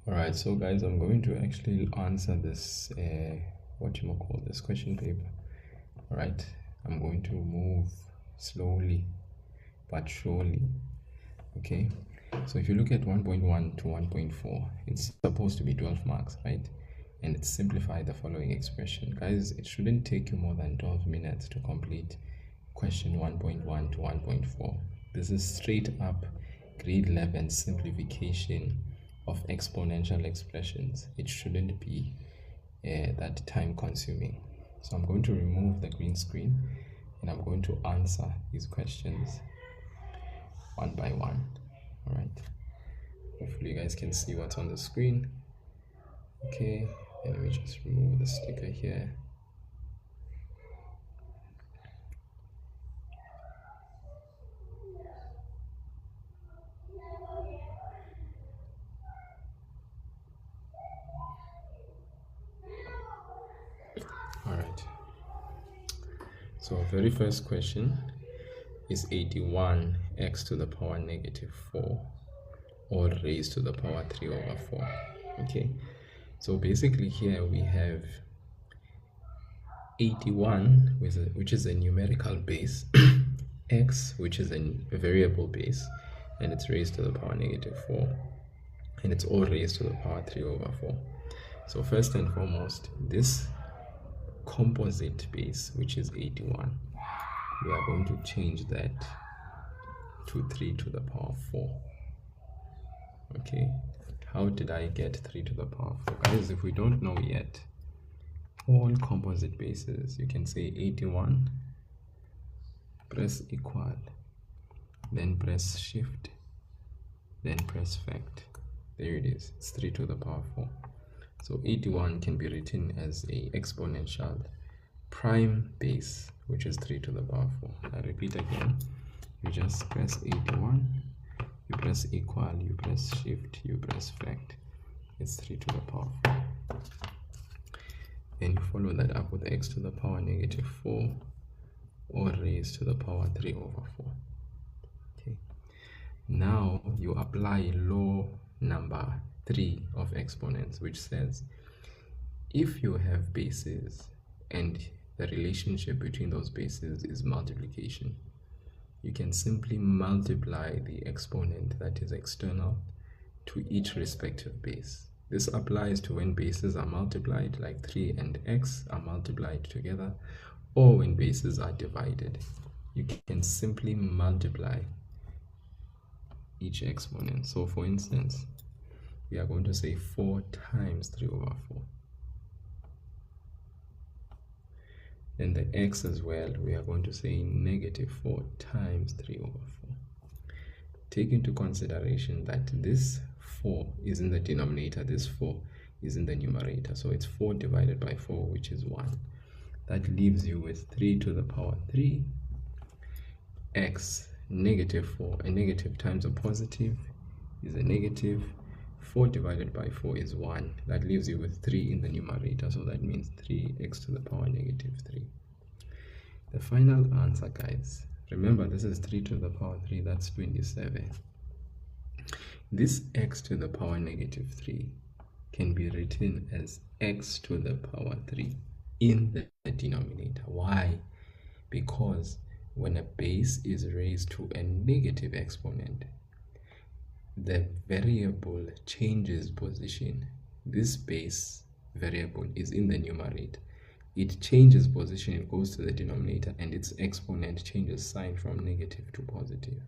All right, so guys, I'm going to actually answer this this question paper. All right, I'm going to move slowly but surely. Okay, so if you look at 1.1 to 1.4, it's supposed to be 12 marks, right? And it's simplify the following expression. Guys, it shouldn't take you more than 12 minutes to complete question 1.1 to 1.4. This is straight up grade 11 simplification of exponential expressions. It shouldn't be that time consuming. So I'm going to remove the green screen and I'm going to answer these questions one by one. All right, hopefully you guys can see what's on the screen. Okay, and let me just remove the sticker here. All right, so very first question is 81x to the power negative 4 all raised to the power 3 over 4. Okay, so basically here we have 81 which is a numerical base, x which is a variable base, and it's raised to the power negative 4, and it's all raised to the power 3 over 4. So first and foremost, this composite base, which is 81, we are going to change that to 3 to the power 4. Okay, how did I get 3 to the power 4? Guys, if we don't know yet, all composite bases, you can say 81, press equal, then press shift, then press fact. There it is, it's 3 to the power 4. So 81 can be written as a exponential prime base, which is 3 to the power 4. I repeat again, you just press 81, you press equal, you press shift, you press fact. It's 3 to the power 4. Then you follow that up with x to the power negative 4 or raised to the power 3 over 4. Okay, now you apply law number 3 of exponents, which says if you have bases and the relationship between those bases is multiplication, you can simply multiply the exponent that is external to each respective base. This applies to when bases are multiplied, like 3 and x are multiplied together, or when bases are divided. You can simply multiply each exponent. So for instance, we are going to say 4 times 3 over 4. And the x as well, we are going to say negative 4 times 3 over 4. Take into consideration that this 4 is in the denominator, this 4 is in the numerator. So it's 4 divided by 4, which is 1. That leaves you with 3 to the power 3, x negative 4. A negative times a positive is a negative. 4 divided by 4 is 1. That leaves you with 3 in the numerator. So that means 3x to the power negative 3. The final answer, guys, remember this is 3 to the power 3, that's 27. This x to the power negative 3 can be written as x to the power 3 in the denominator. Why? Because when a base is raised to a negative exponent, the variable changes position. This base variable is in the numerator. It changes position, it goes to the denominator, and its exponent changes sign from negative to positive.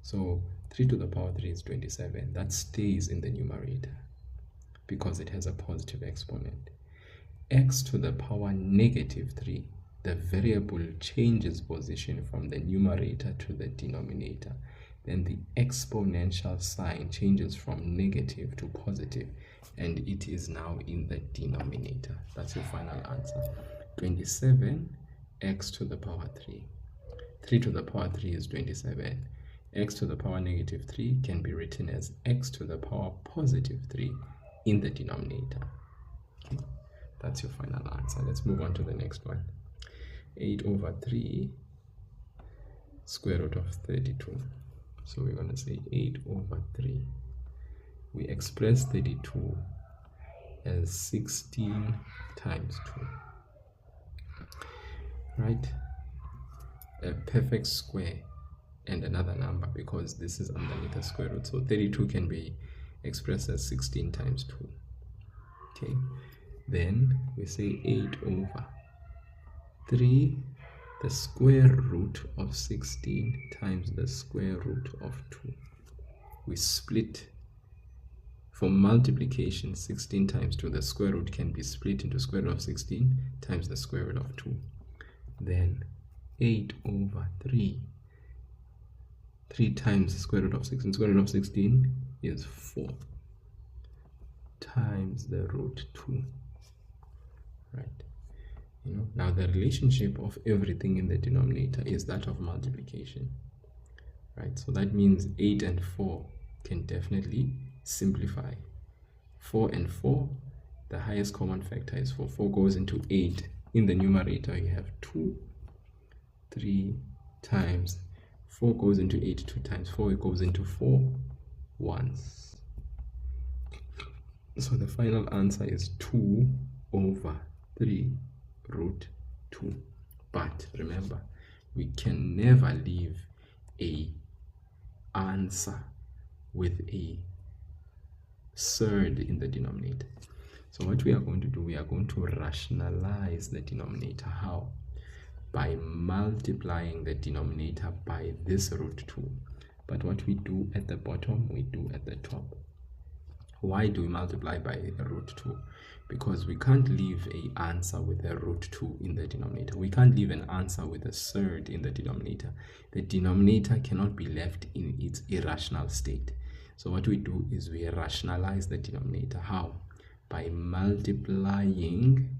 So 3 to the power 3 is 27. That stays in the numerator because it has a positive exponent. X to the power negative 3, the variable changes position from the numerator to the denominator. Then the exponential sign changes from negative to positive, and it is now in the denominator. That's your final answer. 27 x to the power 3. 3 to the power 3 is 27. X to the power negative 3 can be written as x to the power positive 3 in the denominator. Okay, that's your final answer. Let's move on to the next one. 8 over 3 square root of 32. So we're going to say 8 over 3 we express 32 as 16 times 2, right? A perfect square and another number, because this is underneath the square root. So 32 can be expressed as 16 times 2. Okay, then we say 8 over 3, the square root of 16 times the square root of 2. We split. For multiplication, 16 times 2, the square root can be split into square root of 16 times the square root of 2. Then 8 over 3. 3 times the square root of 16. Square root of 16 is 4 times the root 2. Right? You know, now the relationship of everything in the denominator is that of multiplication. Right? So that means 8 and 4 can definitely simplify. 4 and 4, the highest common factor is 4. 4 goes into 8. In the numerator, you have 2, 3 times 4 goes into 8 2 times. 4 it goes into 4 once. So the final answer is 2 over 3 root 2. But remember, we can never leave a answer with a surd in the denominator. So what we are going to do, we are going to rationalize the denominator. How? By multiplying the denominator by this root 2. But what we do at the bottom, we do at the top. Why do we multiply by root 2? Because we can't leave an answer with a root 2 in the denominator. We can't leave an answer with a surd in the denominator. The denominator cannot be left in its irrational state. So what we do is we rationalize the denominator. How? By multiplying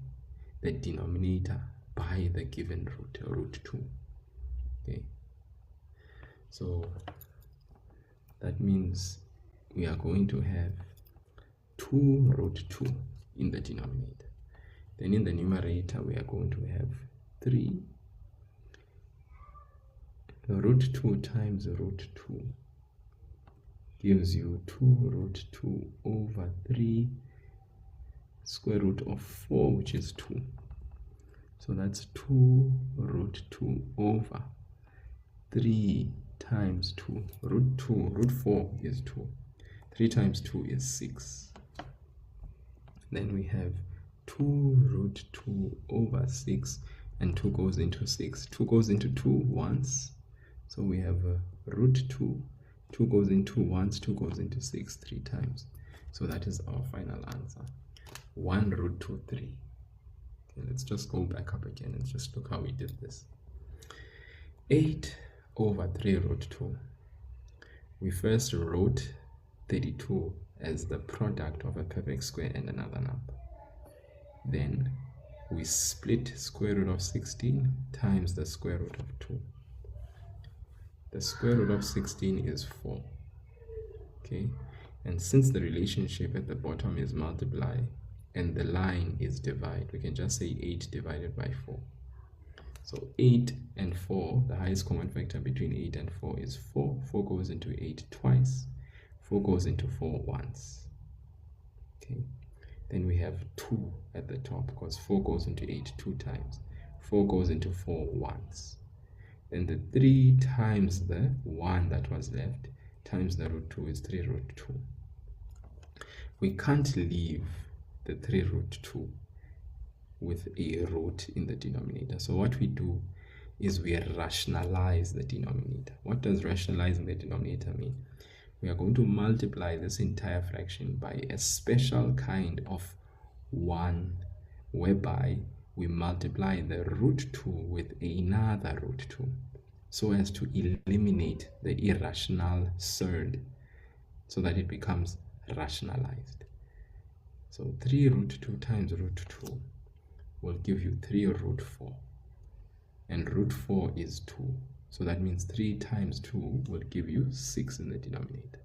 the denominator by the given root 2. Okay, so that means we are going to have 2 root 2 in the denominator. Then in the numerator, we are going to have 3 root 2 times root 2 gives you 2 root 2 over 3 square root of 4, which is 2. So that's 2 root 2 over 3 times 2. Root 4 is 2. 3 times 2 is 6. Then we have 2 root 2 over 6, and 2 goes into 6. 2 goes into 2 once. So we have root 2. 2 goes into once, 2 goes into 6 3 times. So that is our final answer. 1 root 2, 3. Okay, let's just go back up again and just look how we did this. 8 over 3 root 2. We first wrote 32 as the product of a perfect square and another number. Then we split square root of 16 times the square root of 2. The square root of 16 is 4. Okay, and since the relationship at the bottom is multiply and the line is divide, we can just say 8 divided by 4. So 8 and 4, the highest common factor between 8 and 4 is 4. 4 goes into 8 twice. 4 goes into 4 once. Okay, then we have 2 at the top because 4 goes into 8 2 times. 4 goes into 4 once. Then the 3 times the 1 that was left times the root 2 is 3 root 2. We can't leave the 3 root 2 with a root in the denominator. So what we do is we rationalize the denominator. What does rationalizing the denominator mean? We are going to multiply this entire fraction by a special kind of 1, whereby we multiply the root 2 with another root 2 so as to eliminate the irrational surd so that it becomes rationalized. So 3 root 2 times root 2 will give you 3 root 4, and root 4 is 2. So that means 3 times 2 will give you 6 in the denominator.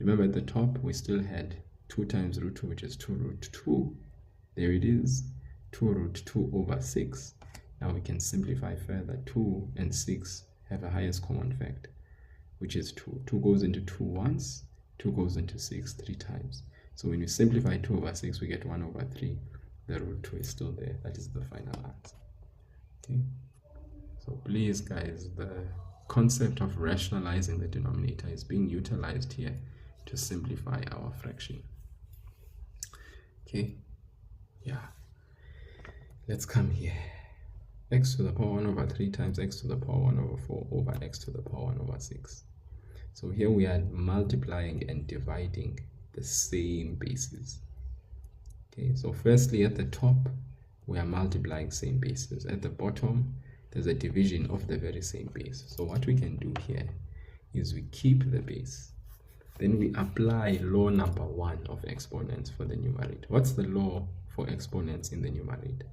Remember at the top we still had 2 times root 2, which is 2 root 2. There it is, 2 root 2 over 6. Now we can simplify further. 2 and 6 have a highest common factor, which is 2. 2 goes into 2 once, 2 goes into 6 3 times. So when you simplify 2 over 6, we get 1 over 3. The root 2 is still there. That is the final answer. Okay. So please, guys, the concept of rationalizing the denominator is being utilized here to simplify our fraction. Okay. Yeah. Let's come here. X to the power 1 over 3 times x to the power 1 over 4 over x to the power 1 over 6. So here we are multiplying and dividing the same bases. Okay, so firstly at the top we are multiplying same bases. At the bottom there's a division of the very same base. So what we can do here is we keep the base. Then we apply law number 1 of exponents for the numerator. What's the law for exponents in the numerator?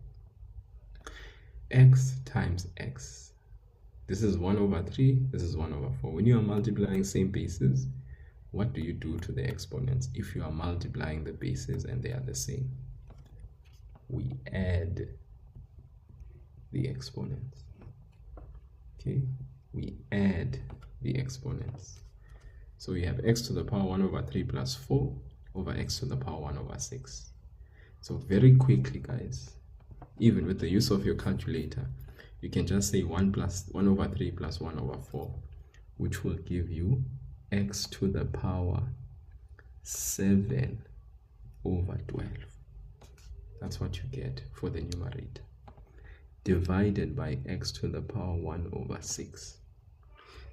X times x. This is 1 over 3, this is 1 over 4. When you are multiplying same bases, what do you do to the exponents if you are multiplying the bases and they are the same? We add the exponents. Okay, we add the exponents. So we have x to the power 1 over 3 plus 4 over x to the power 1 over 6. So very quickly, guys, even with the use of your calculator, you can just say 1 over 3 plus 1 over 4, which will give you x to the power 7 over 12. That's what you get for the numerator, divided by x to the power 1 over 6.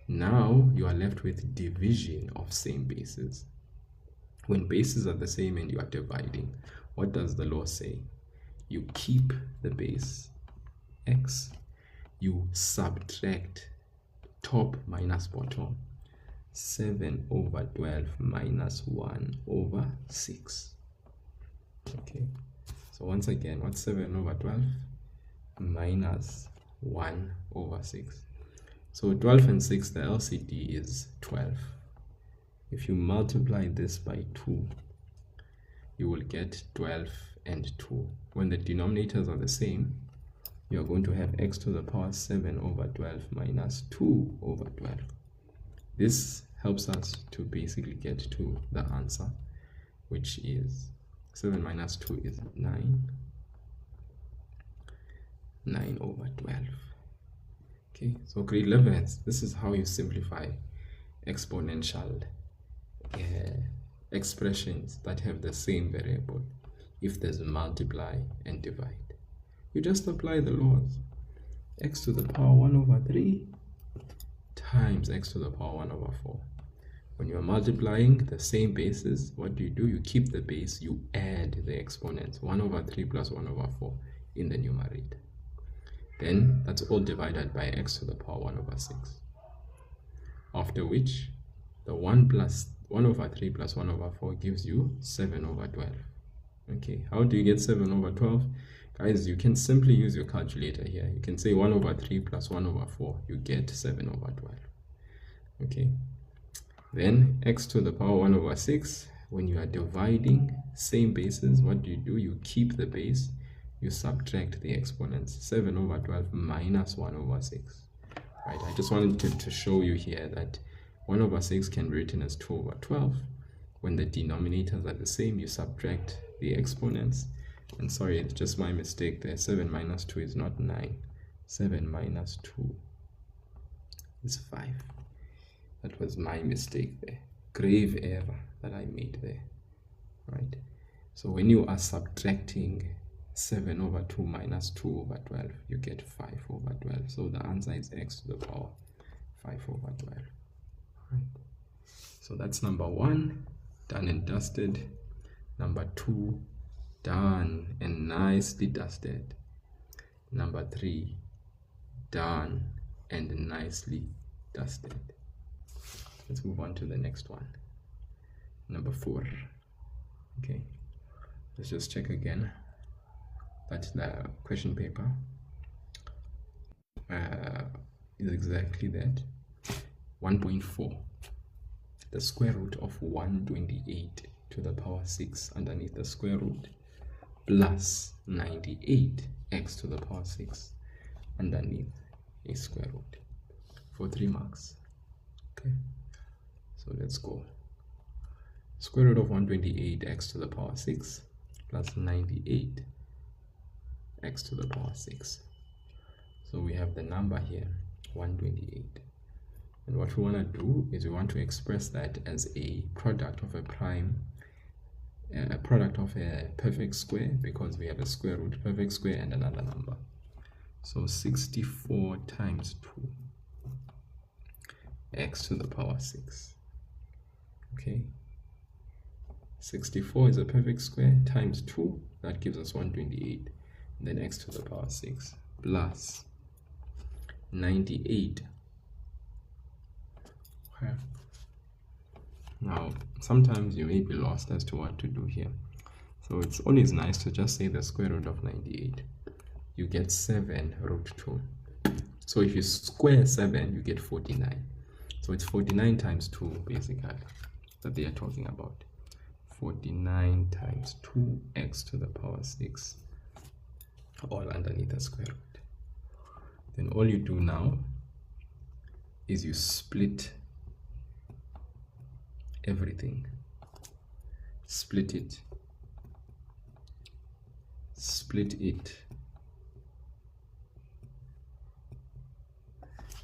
Now you are left with division of same bases. When bases are the same and you are dividing, what does the law say? You keep the base x, you subtract top minus bottom, 7 over 12 minus 1 over 6. Okay, so once again, what's 7 over 12? Minus 1 over 6. So 12 and 6, the LCD is 12. If you multiply this by 2, you will get 12 and 2. When the denominators are the same, you are going to have x to the power 7 over 12 minus 2 over 12. This helps us to basically get to the answer, which is 7 minus 2 is 9. 9 over 12. Okay, so grade 11th, this is how you simplify exponential expressions that have the same variable. If there's a multiply and divide, you just apply the laws. X to the power 1 over 3 times x to the power 1 over 4. When you are multiplying the same bases, what do? You keep the base, you add the exponents, 1 over 3 plus 1 over 4 in the numerator. Then that's all divided by x to the power 1 over 6. After which, the 1 over 3 plus 1 over 4 gives you 7 over 12. Okay, how do you get 7 over 12? Guys, you can simply use your calculator here. You can say 1 over 3 plus 1 over 4. You get 7 over 12. Okay, then x to the power 1 over 6. When you are dividing same bases, what do? You keep the base, you subtract the exponents, 7 over 12 minus 1 over 6. Right, I just wanted to show you here that 1 over 6 can be written as 2 over 12. When the denominators are the same, you subtract the exponents. And sorry, it's just my mistake there. 7 minus 2 is not 9. 7 minus 2 is 5. That was my mistake there. Grave error that I made there. Right? So when you are subtracting 7 over 2 minus 2 over 12, you get 5 over 12. So the answer is x to the power 5 over 12. Right? So that's number 1, done and dusted. Number 2, done and nicely dusted. Number 3, done and nicely dusted. Let's move on to the next one. Number 4. Okay, let's just check again. That's the question paper is exactly that. 1.4, the square root of 128 to the power 6 underneath the square root plus 98 x to the power 6 underneath a square root for 3 marks. Okay, so let's go. Square root of 128x to the power 6 plus 98x to the power 6. So we have the number here, 128. And what we want to do is we want to express that as a product of a product of a perfect square, because we have a square root, perfect square, and another number. So 64 times 2x to the power 6. Okay, 64 is a perfect square times 2, that gives us 128, and then x to the power 6 plus 98. Okay. Now sometimes you may be lost as to what to do here, so it's always nice to just say the square root of 98. You get 7 root 2. So if you square 7, you get 49. So it's 49 times 2 basically that they are talking about. 49 times 2x to the power 6, all underneath the square root. Then all you do now is you split everything. Split it.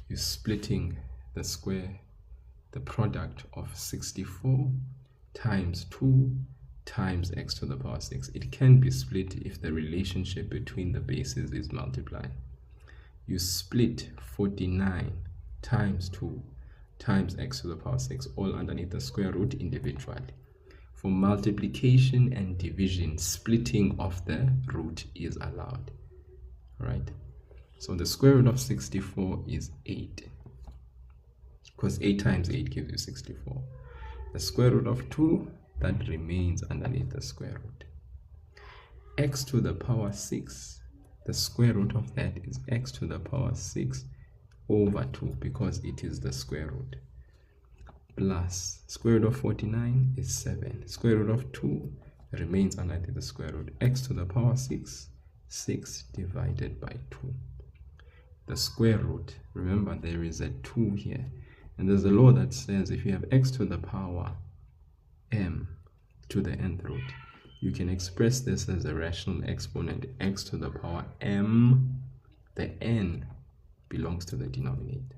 You're splitting the square, the product of 64 times 2 times x to the power 6. It can be split if the relationship between the bases is multiplying. You split 49 times 2 times x to the power 6, all underneath the square root individually. For multiplication and division, splitting of the root is allowed. Right? So the square root of 64 is 8, because 8 times 8 gives you 64. The square root of 2, that remains underneath the square root. X to the power 6, the square root of that is x to the power 6 over 2, because it is the square root, plus square root of 49 is 7. Square root of 2 remains underneath the square root. X to the power 6, 6 divided by 2. The square root, remember there is a 2 here, and there's a law that says if you have x to the power m to the nth root, you can express this as a rational exponent, x to the power m. The n belongs to the denominator.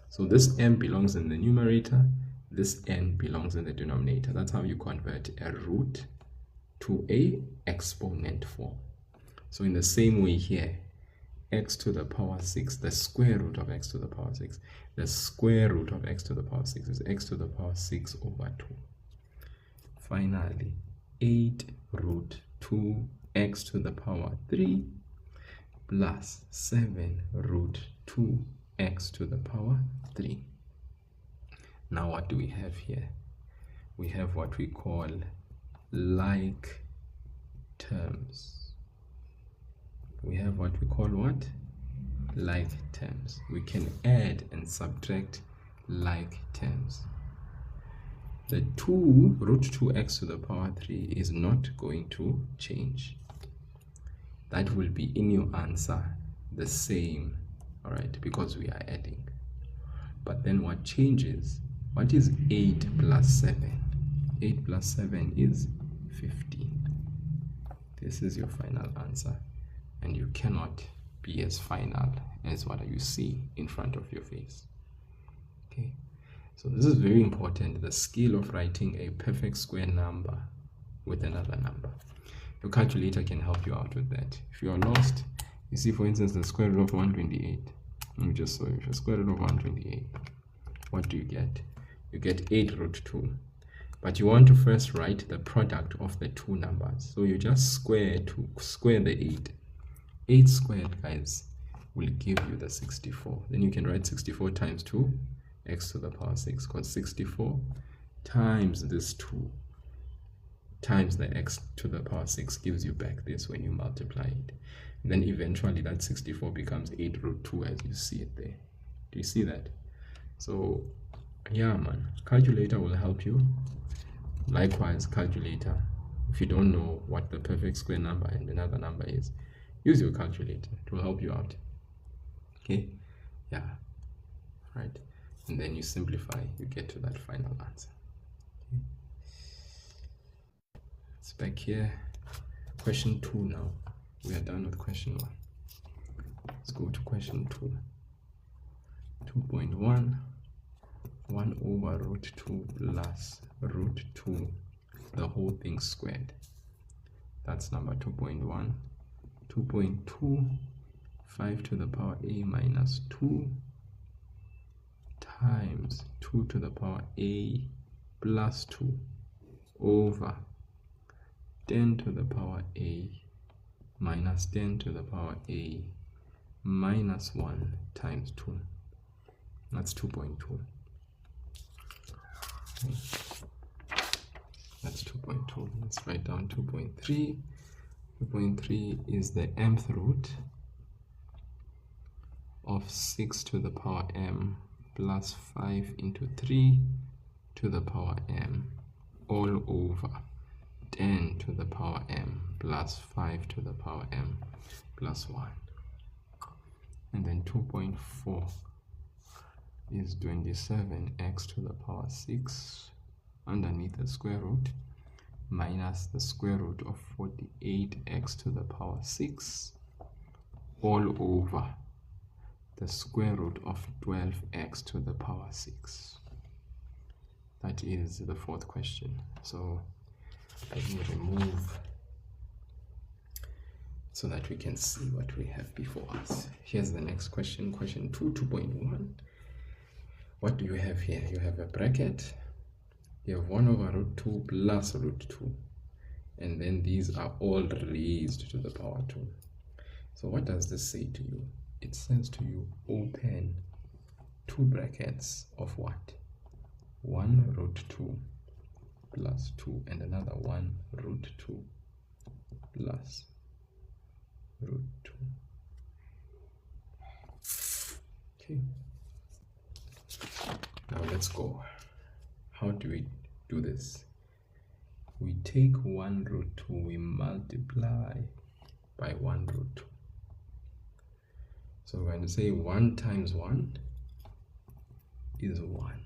So this m belongs in the numerator, this n belongs in the denominator. That's how you convert a root to a exponent form. So in the same way here, x to the power 6, the square root of x to the power 6, the square root of x to the power 6 is x to the power 6 over 2. Finally, 8 root 2 x to the power 3 plus 7 root 2 x to the power 3. Now what do we have here? We have what we call like terms. We have what we call what? Like terms. We can add and subtract like terms. The 2 root 2x to the power 3 is not going to change. That will be in your answer the same, all right, because we are adding. But then what changes? What is 8 plus 7? 8 plus 7 is 15. This is your final answer, and you cannot be as final as what you see in front of your face. Okay, so this is very important, the skill of writing a perfect square number with another number. Your calculator can help you out with that. If you are lost, you see, for instance, the square root of 128. Let me just show you. The square root of 128. What do you get? You get 8 root 2. But you want to first write the product of the two numbers. So you just square the 8. 8 squared, guys, will give you the 64. Then you can write 64 times 2, x to the power 6, because 64 times this 2 times the x to the power 6 gives you back this when you multiply it. And then eventually that 64 becomes 8 root 2 as you see it there. Do you see that? So yeah, man, calculator will help you. Likewise, calculator, if you don't know what the perfect square number and another number is, use your calculator. It will help you out. Okay, yeah, right. And then you simplify, you get to that final answer. Okay. back here. Question 2 now. We are done with question 1. Let's go to question 2. 2.1, 1 over root 2 plus root 2, the whole thing squared. That's number 2.1. 2.2, 5 to the power a minus 2 times 2 to the power a plus 2 over 10 to the power a minus 10 to the power a minus 1 times 2. That's 2.2. Okay. That's 2.2. Let's write down 2.3. 2.3 is the mth root of 6 to the power m plus 5 into 3 to the power m all over 10 to the power m plus 5 to the power m plus 1. And then 2.4 is 27x to the power 6 underneath the square root minus the square root of 48x to the power 6 all over the square root of 12x to the power 6. That is the fourth question. So let me remove so that we can see what we have before us. Here's the next question, question 2, 2.1. What do you have here? You have a bracket. You have 1 over root 2 plus root 2. And then these are all raised to the power 2. So what does this say to you? It says to you, open 2 brackets of what? 1 root 2 plus 2 and another 1 root 2 plus root 2. Okay. Now let's go. How do we do this? We take 1 root 2, we multiply by 1 root 2. So we're going to say 1 times 1 is 1.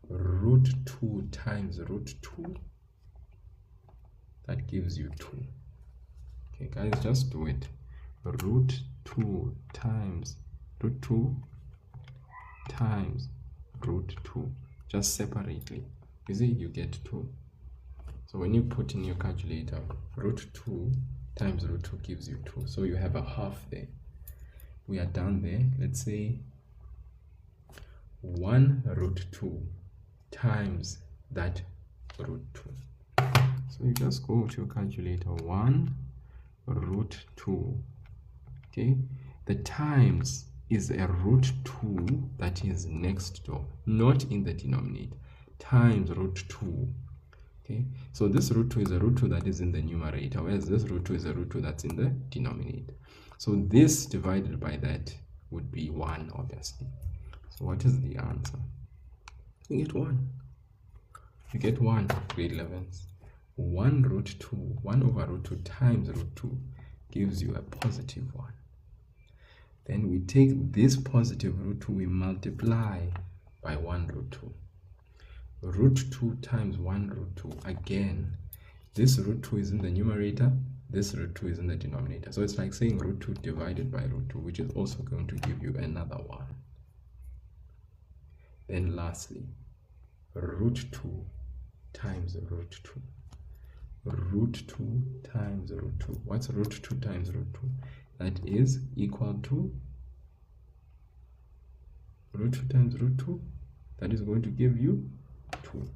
Root 2 times root 2, that gives you 2. Okay guys, just do it. Root 2 times root 2 times root 2, just separately. You see, you get 2. So when you put in your calculator, root 2 times root 2 gives you 2. So you have a half there. We are done there. Let's say 1 root 2 times that root 2. So you just go to your calculator, 1 root 2. Okay, the times is a root 2 that is next door, not in the denominator, times root 2. Okay, so this root 2 is a root 2 that is in the numerator, whereas this root 2 is a root 2 that's in the denominator. So this divided by that would be 1, obviously. So what is the answer? You get 1. You get 1, grade 11s. 1 root 2, 1 over root 2 times root 2 gives you a positive 1. Then we take this positive root 2, we multiply by 1 root 2. Root 2 times 1 root 2. Again, this root 2 is in the numerator, this root 2 is in the denominator. So it's like saying root 2 divided by root 2, which is also going to give you another 1. Then lastly, root 2 times root 2. Root 2 times root 2. What's root 2 times root 2? That is equal to root 2 times root 2. That is going to give you 2.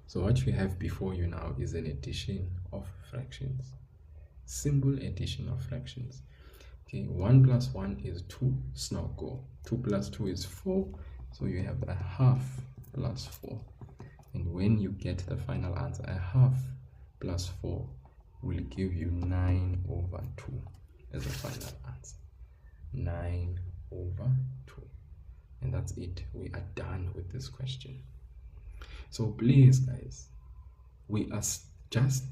So what you have before you now is an addition of fractions. Simple addition of fractions. Okay, 1 plus 1 is 2. Now go. 2 plus 2 is 4. So you have a half plus 4. And when you get the final answer, a half plus 4 will give you 9 over 2 as the final answer. 9 over 2. And that's it. We are done with this question. So please guys, we are just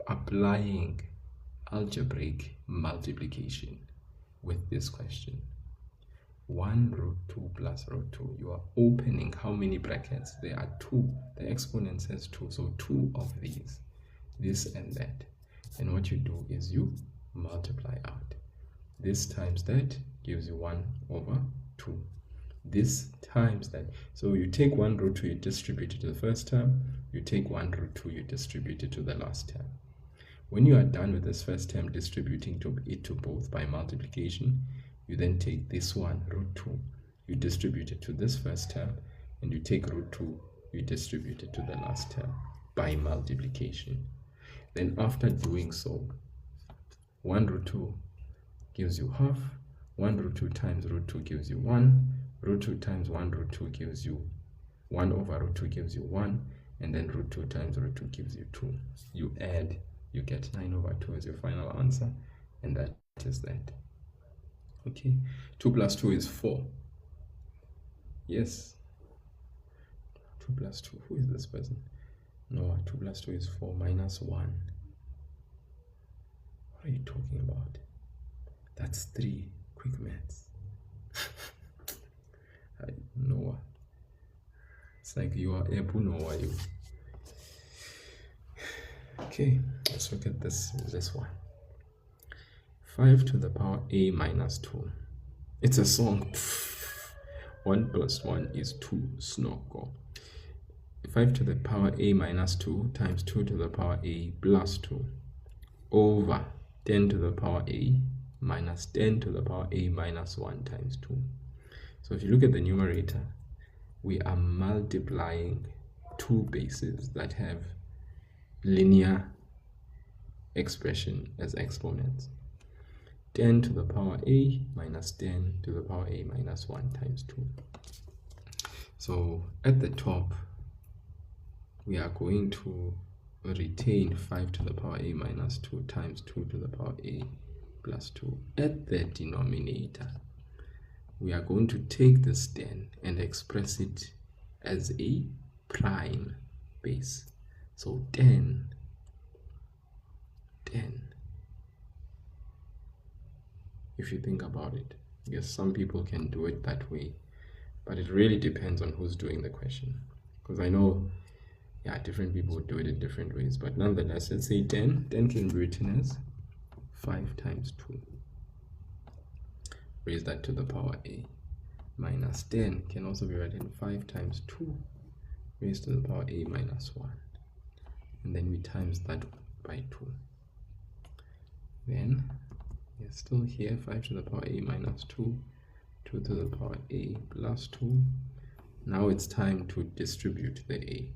applying algebraic multiplication with this question. 1 root 2 plus root 2. You are opening how many brackets? There are 2. The exponent says 2, so 2 of these, this and that. And what you do is you multiply out. This times that gives you 1 over 2. This times that. So you take 1 root 2, you distribute it to the first term. You take 1 root 2, you distribute it to the last term. When you are done with this first term, distributing it to both by multiplication, you then take this one, root 2, you distribute it to this first term, and you take root 2, you distribute it to the last term by multiplication. Then after doing so, 1 root 2 gives you half, 1 root 2 times root 2 gives you 1, root 2 times 1 root 2 gives you 1 over root 2 gives you 1, and then root 2 times root 2 gives you 2. You add, you get 9 over 2 as your final answer, and that is that. Okay, 2 plus 2 is 4. Yes. 2 plus 2, who is this person? No, 2 plus 2 is 4 minus 1. What are you talking about? That's 3. Quick maths. Noah. It's like you are Ebu Noah, you. Okay, let's look at this one. 5 to the power a minus 2. It's a song. 1 plus 1 is 2. Snorkel. 5 to the power a minus 2 times 2 to the power a plus 2 over 10 to the power a minus 10 to the power a minus 1 times 2. So if you look at the numerator, we are multiplying two bases that have linear expression as exponents. 10 to the power a minus 10 to the power a minus 1 times 2. So at the top, we are going to retain 5 to the power a minus 2 times 2 to the power a plus 2. At the denominator, we are going to take this 10 and express it as a prime base. So 10. If you think about it, yes, some people can do it that way, but it really depends on who's doing the question. Because I know, yeah, different people do it in different ways, but nonetheless, let's say 10 can be written as 5 times 2. Raise that to the power a. Minus 10 can also be written 5 times 2 raised to the power a minus 1. And then we times that by 2. Then we're still here, 5 to the power a minus 2, 2 to the power a plus 2. Now it's time to distribute the a.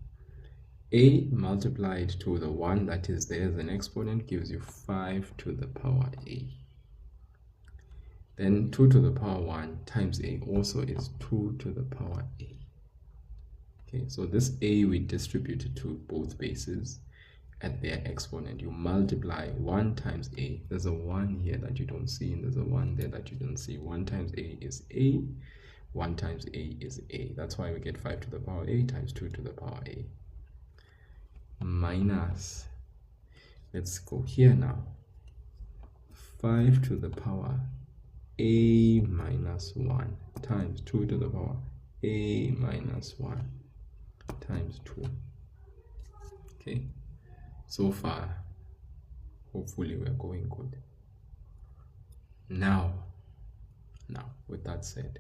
A multiplied to the 1 that is there as an exponent gives you 5 to the power a. Then 2 to the power 1 times a also is 2 to the power a. Okay, so this a we distributed to both bases at their exponent. You multiply 1 times a. There's a 1 here that you don't see, and there's a 1 there that you don't see. 1 times a is a. 1 times a is a. That's why we get 5 to the power a times 2 to the power a. Minus, let's go here now, 5 to the power a minus 1 times 2 to the power a minus 1 times 2. Okay, so far hopefully we're going good. Now with that said,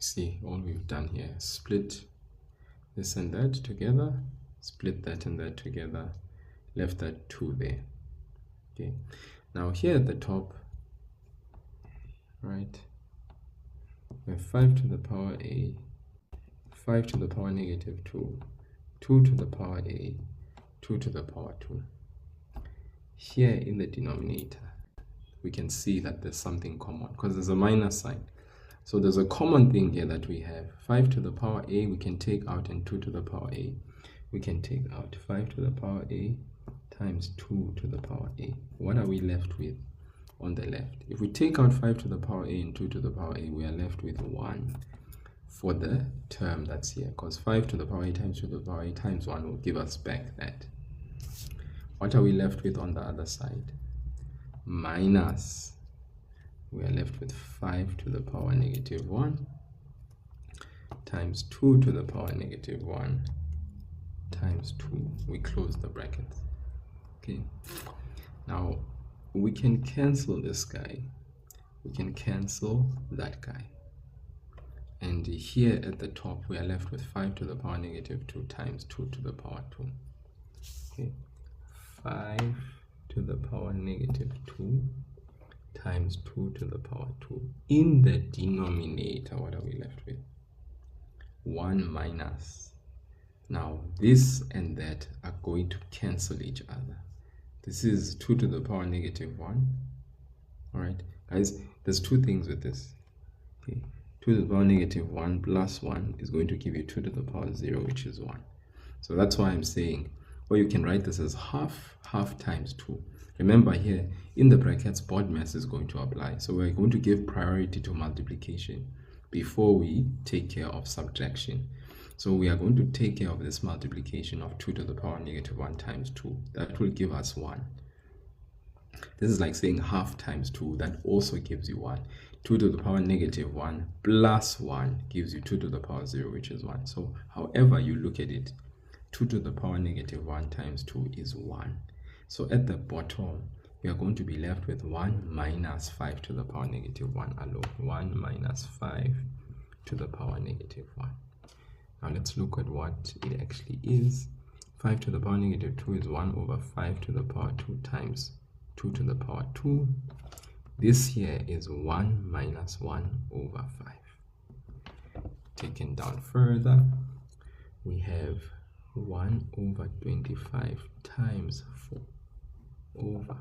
see, all we've done here is split this and that together, split that and that together, left that 2 there. Okay, now here at the top, right, we have 5 to the power a, 5 to the power negative 2, 2 to the power a, 2 to the power 2. Here in the denominator, we can see that there's something common because there's a minus sign. So there's a common thing here that we have. 5 to the power a we can take out, and 2 to the power a we can take out. 5 to the power a times 2 to the power a. What are we left with on the left? If we take out 5 to the power a and 2 to the power a, we are left with 1 for the term that's here, because 5 to the power a times 2 to the power a times 1 will give us back that. What are we left with on the other side? Minus, we are left with 5 to the power negative 1 times 2 to the power negative 1 times 2. We close the brackets. Okay, now we can cancel this guy, we can cancel that guy, and here at the top we are left with 5 to the power negative 2 times 2 to the power 2. Okay, 5 to the power negative 2 times 2 to the power 2. In the denominator, what are we left with? 1 minus. Now this and that are going to cancel each other. This is 2 to the power negative 1. All right, guys, there's two things with this. Okay, 2 to the power negative 1 plus 1 is going to give you 2 to the power 0, which is 1. So that's why I'm saying, or you can write this as half times 2. Remember here in the brackets, BODMAS is going to apply. So we're going to give priority to multiplication before we take care of subtraction. So we are going to take care of this multiplication of 2 to the power negative 1 times 2. That will give us 1. This is like saying half times 2. That also gives you 1. 2 to the power negative 1 plus 1 gives you 2 to the power 0, which is 1. So however you look at it, 2 to the power negative 1 times 2 is 1. So at the bottom, we are going to be left with 1 minus 5 to the power negative 1 alone. 1 minus 5 to the power negative 1. Now let's look at what it actually is. 5 to the power negative 2 is 1 over 5 to the power 2 times 2 to the power 2. This here is 1 minus 1 over 5. Taken down further, we have 1 over 25 times 4 over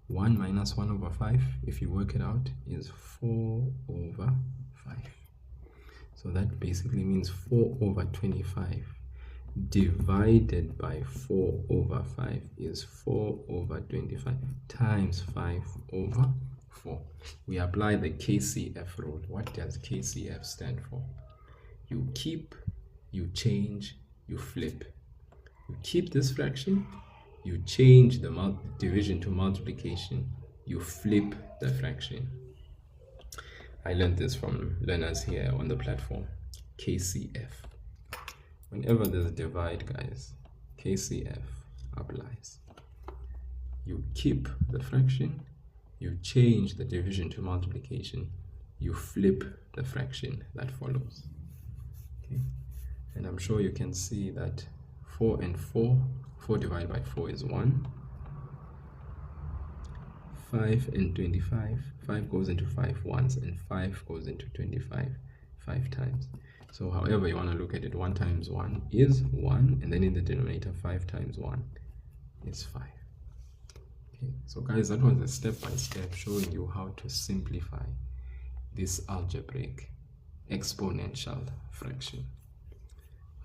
1 minus 1 over 5, if you work it out, is 4 over 5. So that basically means 4 over 25 divided by 4 over 5 is 4 over 25 times 5 over 4. We apply the KCF rule. What does KCF stand for? You keep, you change, you flip. You keep this fraction, you change the division to multiplication, you flip the fraction. I learned this from learners here on the platform. KCF. Whenever there's a divide, guys, KCF applies. You keep the fraction, you change the division to multiplication, you flip the fraction that follows. Okay, and I'm sure you can see that 4 and 4 divided by 4 is 1. 5 and 25, 5 goes into 5 once, and 5 goes into 25 5 times. So however you want to look at it, 1 times 1 is 1, and then in the denominator 5 times 1 is 5. Okay, so guys, that was a step-by-step showing you how to simplify this algebraic exponential fraction.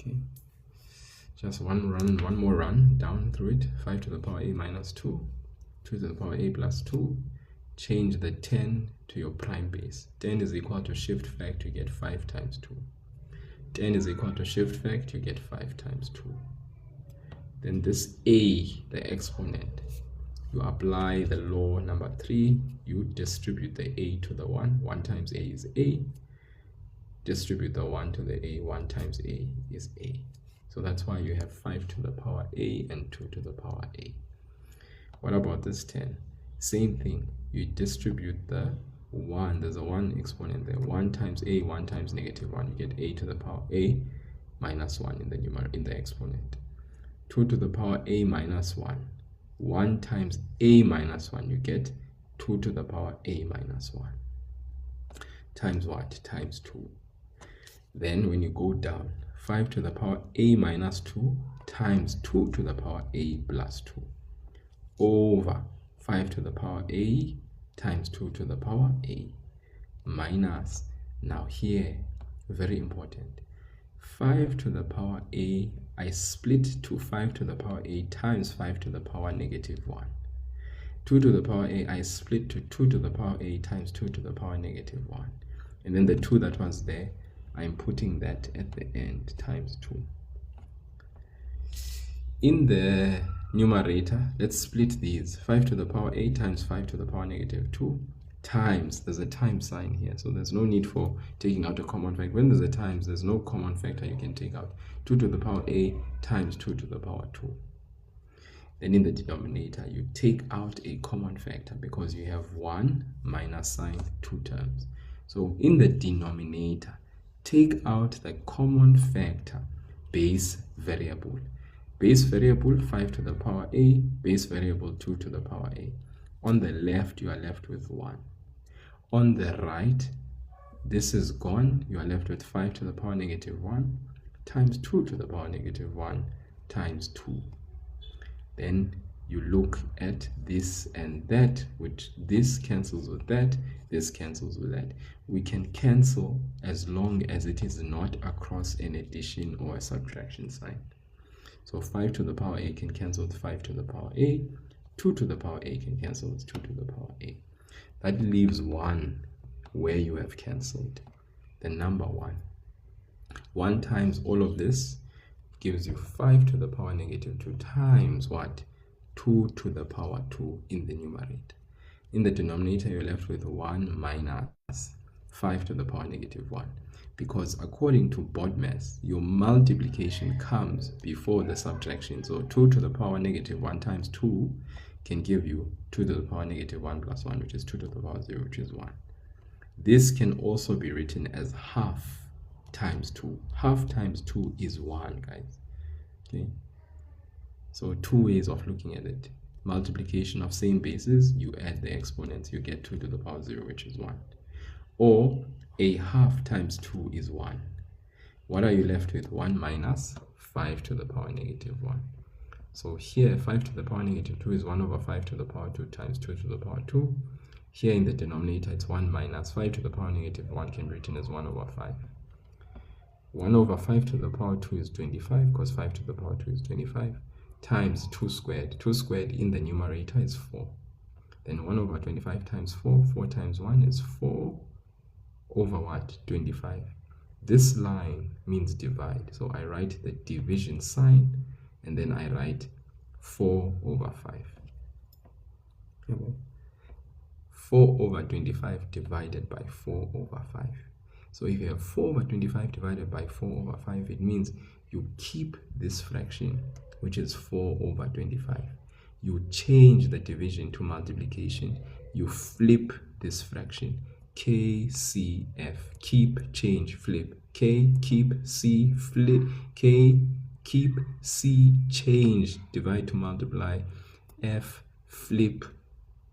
Okay, just one more run down through it. 5 to the power a minus 2, 2 to the power a plus 2. Change the 10 to your prime base. 10 is equal to shift fact, you get 5 times 2. 10 is equal to shift fact, you get 5 times 2. Then this a, the exponent, you apply the law number 3, you distribute the a to the 1. 1 times a is a. Distribute the 1 to the a. 1 times a is a. So that's why you have 5 to the power a and 2 to the power a. What about this 10? Same thing. You distribute the 1. There's a 1 exponent there. 1 times a, 1 times negative 1. You get a to the power a minus 1 in the numerator, in the exponent. 2 to the power a minus 1. 1 times a minus 1. You get 2 to the power a minus 1. Times what? Times 2. Then when you go down, 5 to the power a minus 2 times 2 to the power a plus 2 over 5 to the power a times 2 to the power a minus, now here, very important, 5 to the power a, I split to 5 to the power a times 5 to the power negative 1. 2 to the power a, I split to 2 to the power a times 2 to the power negative 1. And then the 2 that was there, I'm putting that at the end, times 2. In the numerator, let's split these. 5 to the power a times 5 to the power negative 2 times, there's a times sign here, so there's no need for taking out a common factor. When there's a times, there's no common factor you can take out. 2 to the power a times 2 to the power 2. Then in the denominator, you take out a common factor because you have 1 minus sign 2 terms. So in the denominator, take out the common factor base variable. Base variable 5 to the power a, base variable 2 to the power a. On the left, you are left with 1. On the right, this is gone. You are left with 5 to the power negative 1 times 2 to the power negative 1 times 2. Then you look at this and that, which this cancels with that, this cancels with that. We can cancel as long as it is not across an addition or a subtraction sign. So 5 to the power a can cancel with 5 to the power a, 2 to the power a can cancel with 2 to the power a. That leaves 1 where you have cancelled, the number 1. 1 times all of this gives you 5 to the power negative 2 times what? 2 to the power 2 in the numerator. In the denominator, you're left with 1 minus 5 to the power negative 1. Because according to BODMAS, your multiplication comes before the subtraction. So 2 to the power negative 1 times 2 can give you 2 to the power negative 1 plus 1, which is 2 to the power 0, which is 1. This can also be written as half times 2. Half times 2 is 1, guys. Okay. So 2 ways of looking at it. Multiplication of same bases, you add the exponents, you get 2 to the power 0, which is 1. Or a half times 2 is 1. What are you left with? 1 minus 5 to the power negative 1. So here 5 to the power negative 2 is 1 over 5 to the power 2 times 2 to the power 2. Here in the denominator, it's 1 minus 5 to the power negative 1 can be written as 1 over 5. 1 over 5 to the power 2 is 25, because 5 to the power 2 is 25, times 2 squared. 2 squared in the numerator is 4. Then 1 over 25 times 4. 4 times 1 is 4 over what? 25. This line means divide. So I write the division sign, and then I write 4 over 5. Okay. 4 over 25 divided by 4 over 5. So if you have 4 over 25 divided by 4 over 5, it means you keep this fraction, which is 4 over 25. You change the division to multiplication. You flip this fraction. K, C, F. Keep, change, flip. K, keep, C, flip. K, keep, C, change, divide to multiply. F, flip.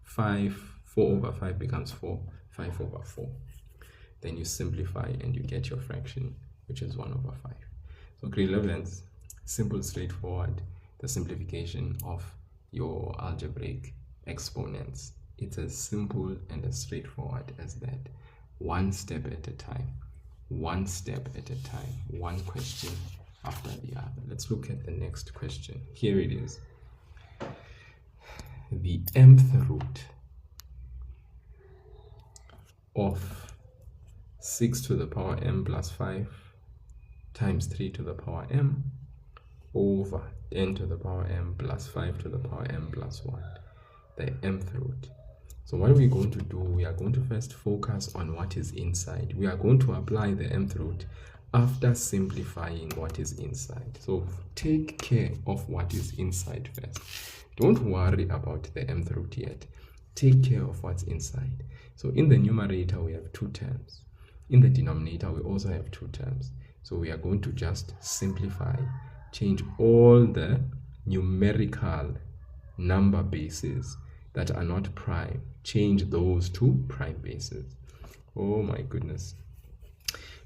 5, 4 over 5 becomes 4. 5 over 4. Then you simplify and you get your fraction, which is 1 over 5. So grade 11th, simple, straightforward, the simplification of your algebraic exponents. It's as simple and as straightforward as that. One step at a time. One step at a time. One question after the other. Let's look at the next question. Here it is. The mth root of 6 to the power m plus 5 times 3 to the power m over n to the power m plus 5 to the power m plus 1, the mth root. So what are we going to do? We are going to first focus on what is inside. We are going to apply the mth root after simplifying what is inside. So take care of what is inside first. Don't worry about the mth root yet. Take care of what's inside. So in the numerator, we have 2 terms. In the denominator, we also have 2 terms. So we are going to just simplify, change all the numerical number bases that are not prime, change those to prime bases. Oh my goodness.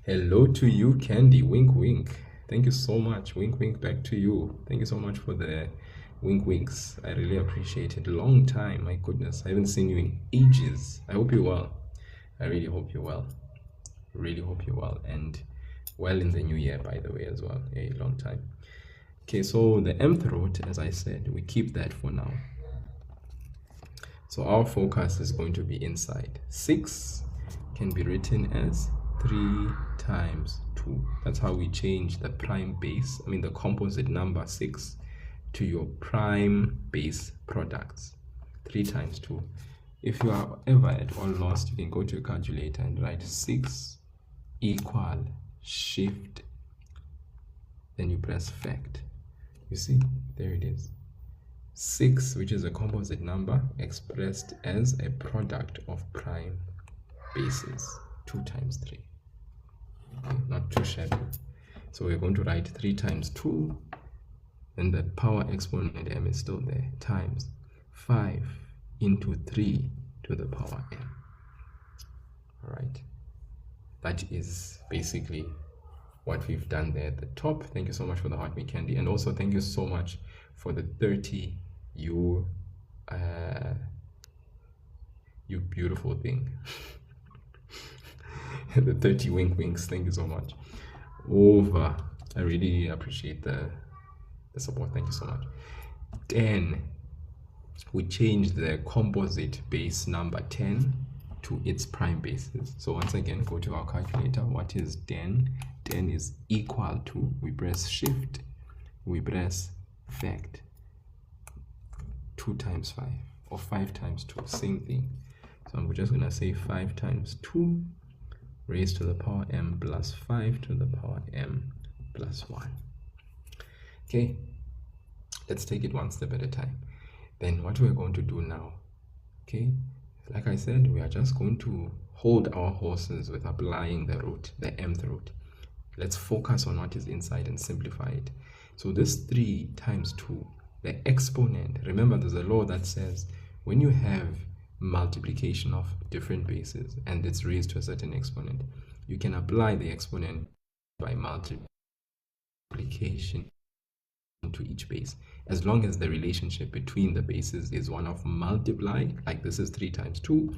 Hello to you, Candy. Wink, wink. Thank you so much. Wink, wink back to you. Thank you so much for the wink winks. I really appreciate it. Long time, my goodness. I haven't seen you in ages. I hope you're well. I really hope you're well. Really hope you're well, and well in the new year, by the way, as well. A long time. Okay, so the mth root, as I said, we keep that for now. So our focus is going to be inside. 6 can be written as 3 times 2. That's how we change the prime base, the composite number 6 to your prime base products. 3 times 2. If you are ever at all lost, you can go to your calculator and write 6 equal shift, then you press fact. You see, there it is. 6, which is a composite number expressed as a product of prime bases. 2 times 3. Okay, not too shabby. So we're going to write 3 times 2, and the power exponent m is still there, times 5 into 3 to the power m. All right, that is basically what we've done there at the top. Thank you so much for the heart me candy, and also thank you so much for the 30 you beautiful thing. The 30 wink winks. Thank you so much. Over. I really appreciate the support. Thank you so much. 10. We changed the composite base number 10 to its prime bases. So once again, go to our calculator. What is 10? 10 is equal to, we press shift, we press fact, 2 times 5, or 5 times 2, same thing. So I'm just going to say 5 times 2 raised to the power m plus 5 to the power m plus 1. Okay, let's take it one step at a time. Then what we're going to do now, okay, like I said, we are just going to hold our horses with applying the root, the mth root. Let's focus on what is inside and simplify it. So this 3 times 2, the exponent, remember there's a law that says when you have multiplication of different bases and it's raised to a certain exponent, you can apply the exponent by multiplication to each base, as long as the relationship between the bases is one of multiply, like this is 3 times 2,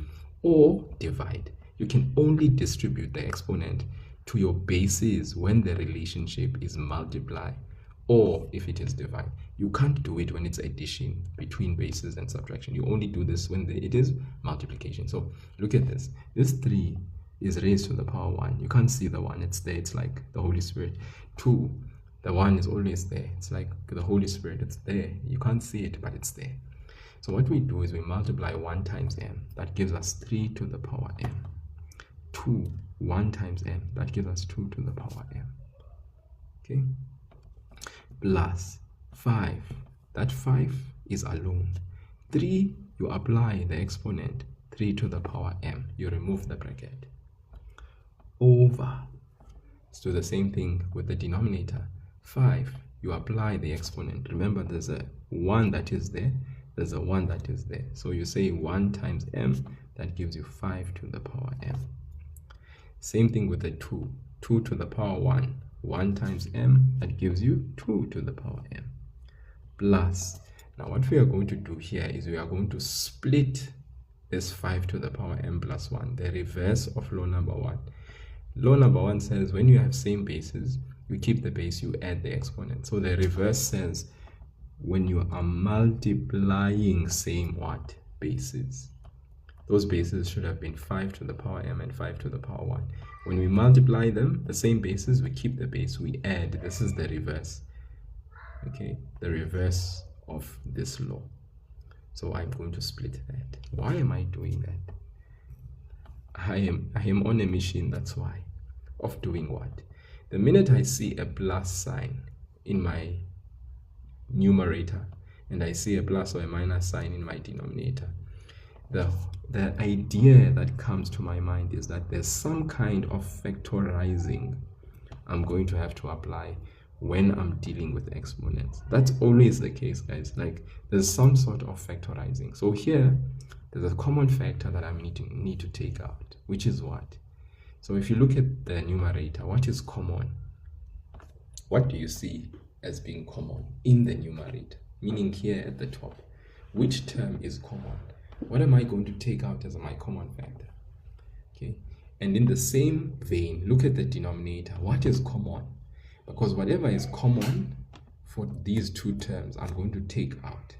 or divide. You can only distribute the exponent to your bases when the relationship is multiply, or if it is divide. You can't do it when it's addition between bases and subtraction. You only do this when it is multiplication. So look at this. This 3 is raised to the power 1. You can't see the 1. It's there. It's like the Holy Spirit. 2, the 1 is always there. It's like the Holy Spirit. It's there. You can't see it, but it's there. So what we do is we multiply 1 times m. That gives us 3 to the power m. 2, 1 times m. That gives us 2 to the power m. Okay? Plus 5. That 5 is alone. 3, you apply the exponent 3 to the power m. You remove the bracket. Over. Let's do the same thing with the denominator. 5, you apply the exponent. Remember, there's a 1 that is there. There's a 1 that is there. So you say 1 times m. That gives you 5 to the power m. Same thing with the 2. 2 to the power 1. 1 times m, that gives you 2 to the power m. Plus, now what we are going to do here is we are going to split this 5 to the power m plus 1, the reverse of law number 1. Law number 1 says when you have same bases, you keep the base, you add the exponent. So the reverse says when you are multiplying same what? Bases. Those bases should have been 5 to the power m and 5 to the power 1. When we multiply them, the same bases, we keep the base, we add. This is the reverse. Okay, the reverse of this law. So I'm going to split that. Why am I doing that? I am on a mission, that's why. Of doing what? The minute I see a plus sign in my numerator and I see a plus or a minus sign in my denominator, the idea that comes to my mind is that there's some kind of factorizing I'm going to have to apply when I'm dealing with exponents. That's always the case, guys. Like, there's some sort of factorizing. So here, there's a common factor that I need to take out, which is what? So if you look at the numerator, what is common? what do you see as being common in the numerator? Meaning here at the top, which term is common? What am I going to take out as my common factor? Okay, and in the same vein, look at the denominator. What is common? Because whatever is common for these two terms, I'm going to take out.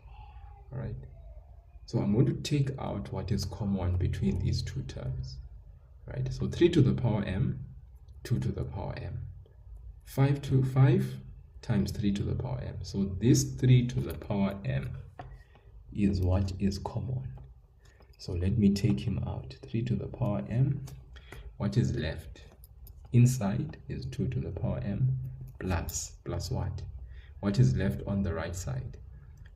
All right, so I'm going to take out what is common between these two terms. Right, so 3 to the power m, 2 to the power m, 5 times 3 to the power m. So this 3 to the power m is what is common. So let me take him out. 3 to the power m. What is left? Inside is 2 to the power m plus what? What is left on the right side?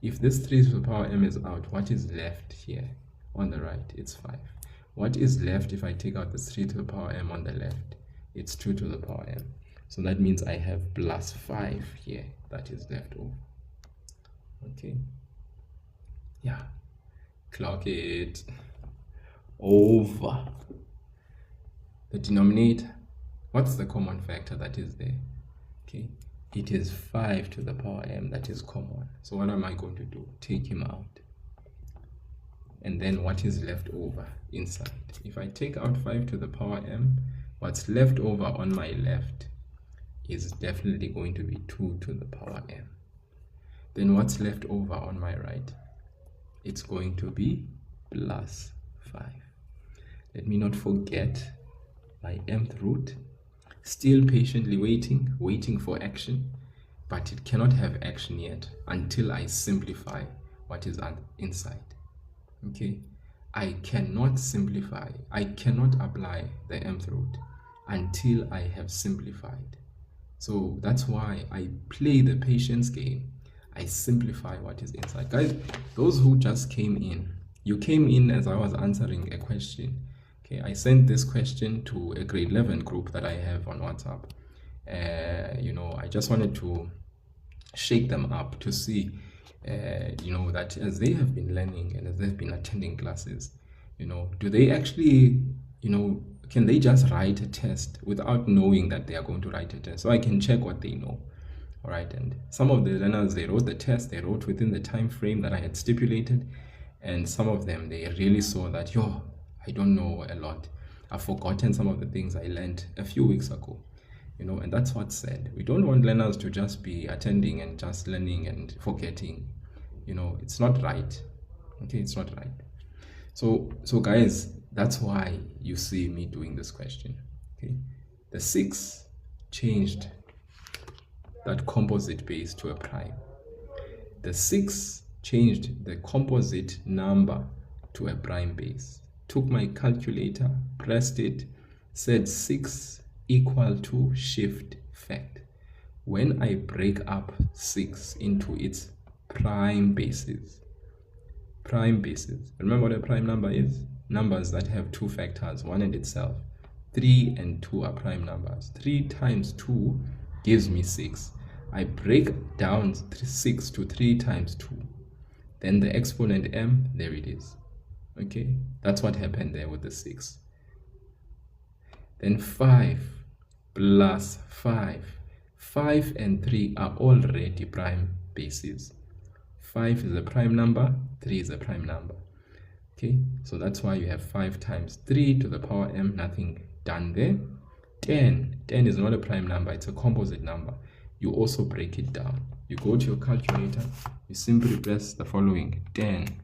If this 3 to the power m is out, what is left here on the right? It's 5. What is left if I take out the 3 to the power m on the left? It's 2 to the power m. So that means I have plus 5 here that is left over. Okay. Yeah. Clock it. Over. The denominator. What's the common factor that is there? Okay. It is 5 to the power m that is common. So what am I going to do? Take him out. And then what is left over inside? If I take out 5 to the power m, what's left over on my left is definitely going to be 2 to the power m. Then what's left over on my right? It's going to be plus 5. Let me not forget my mth root. Still patiently waiting for action, but it cannot have action yet until I simplify what is inside. Okay, I cannot simplify, I cannot apply the mth root until I have simplified. So that's why I play the patience game. I simplify what is inside. Guys, those who just came in, you came in as I was answering a question. Okay, I sent this question to a grade 11 group that I have on WhatsApp. I just wanted to shake them up to see that as they have been learning and as they've been attending classes, do they actually, can they just write a test without knowing that they are going to write a test? So I can check what they know. All right, and some of the learners, they wrote the test, they wrote within the time frame that I had stipulated, and some of them, they really saw that, I don't know a lot. I've forgotten some of the things I learned a few weeks ago. And that's what's said. We don't want learners to just be attending and just learning and forgetting. It's not right. Okay, it's not right. So guys, that's why you see me doing this question. Okay, the 6 changed that composite base to a prime. The 6 changed the composite number to a prime base. Took my calculator, pressed it, said 6 equal to shift fact. When I break up 6 into its prime bases, remember what a prime number is? Numbers that have 2 factors, 1 and itself. 3 and 2 are prime numbers. 3 times 2 gives me 6. I break down 6 to 3 times 2. Then the exponent m, there it is. Okay, that's what happened there with the 6. Then 5 plus 5. 5 and 3 are already prime bases. 5 is a prime number, 3 is a prime number. Okay, so that's why you have 5 times 3 to the power m, nothing done there. 10 is not a prime number, it's a composite number. You also break it down. You go to your calculator, you simply press the following, 10.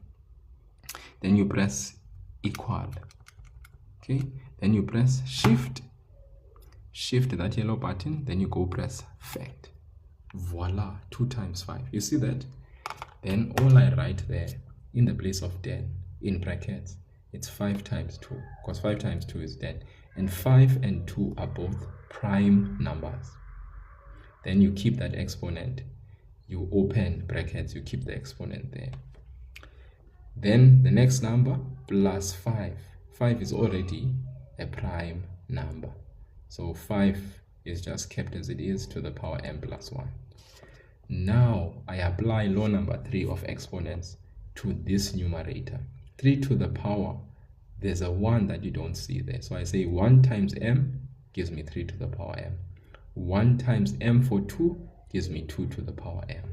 Then you press equal. Okay, then you press shift that yellow button, then you go press fact. Voila, 2 times 5. You see that? Then all I write there in the place of 10 in brackets, it's 5 times 2, because 5 times 2 is 10, and 5 and 2 are both prime numbers. Then you keep that exponent, you open brackets, you keep the exponent there. Then the next number, plus 5. 5 is already a prime number. So 5 is just kept as it is to the power m plus 1. Now I apply law number 3 of exponents to this numerator. 3 to the power, there's a 1 that you don't see there. So I say 1 times m gives me 3 to the power m. 1 times m for 2 gives me 2 to the power m,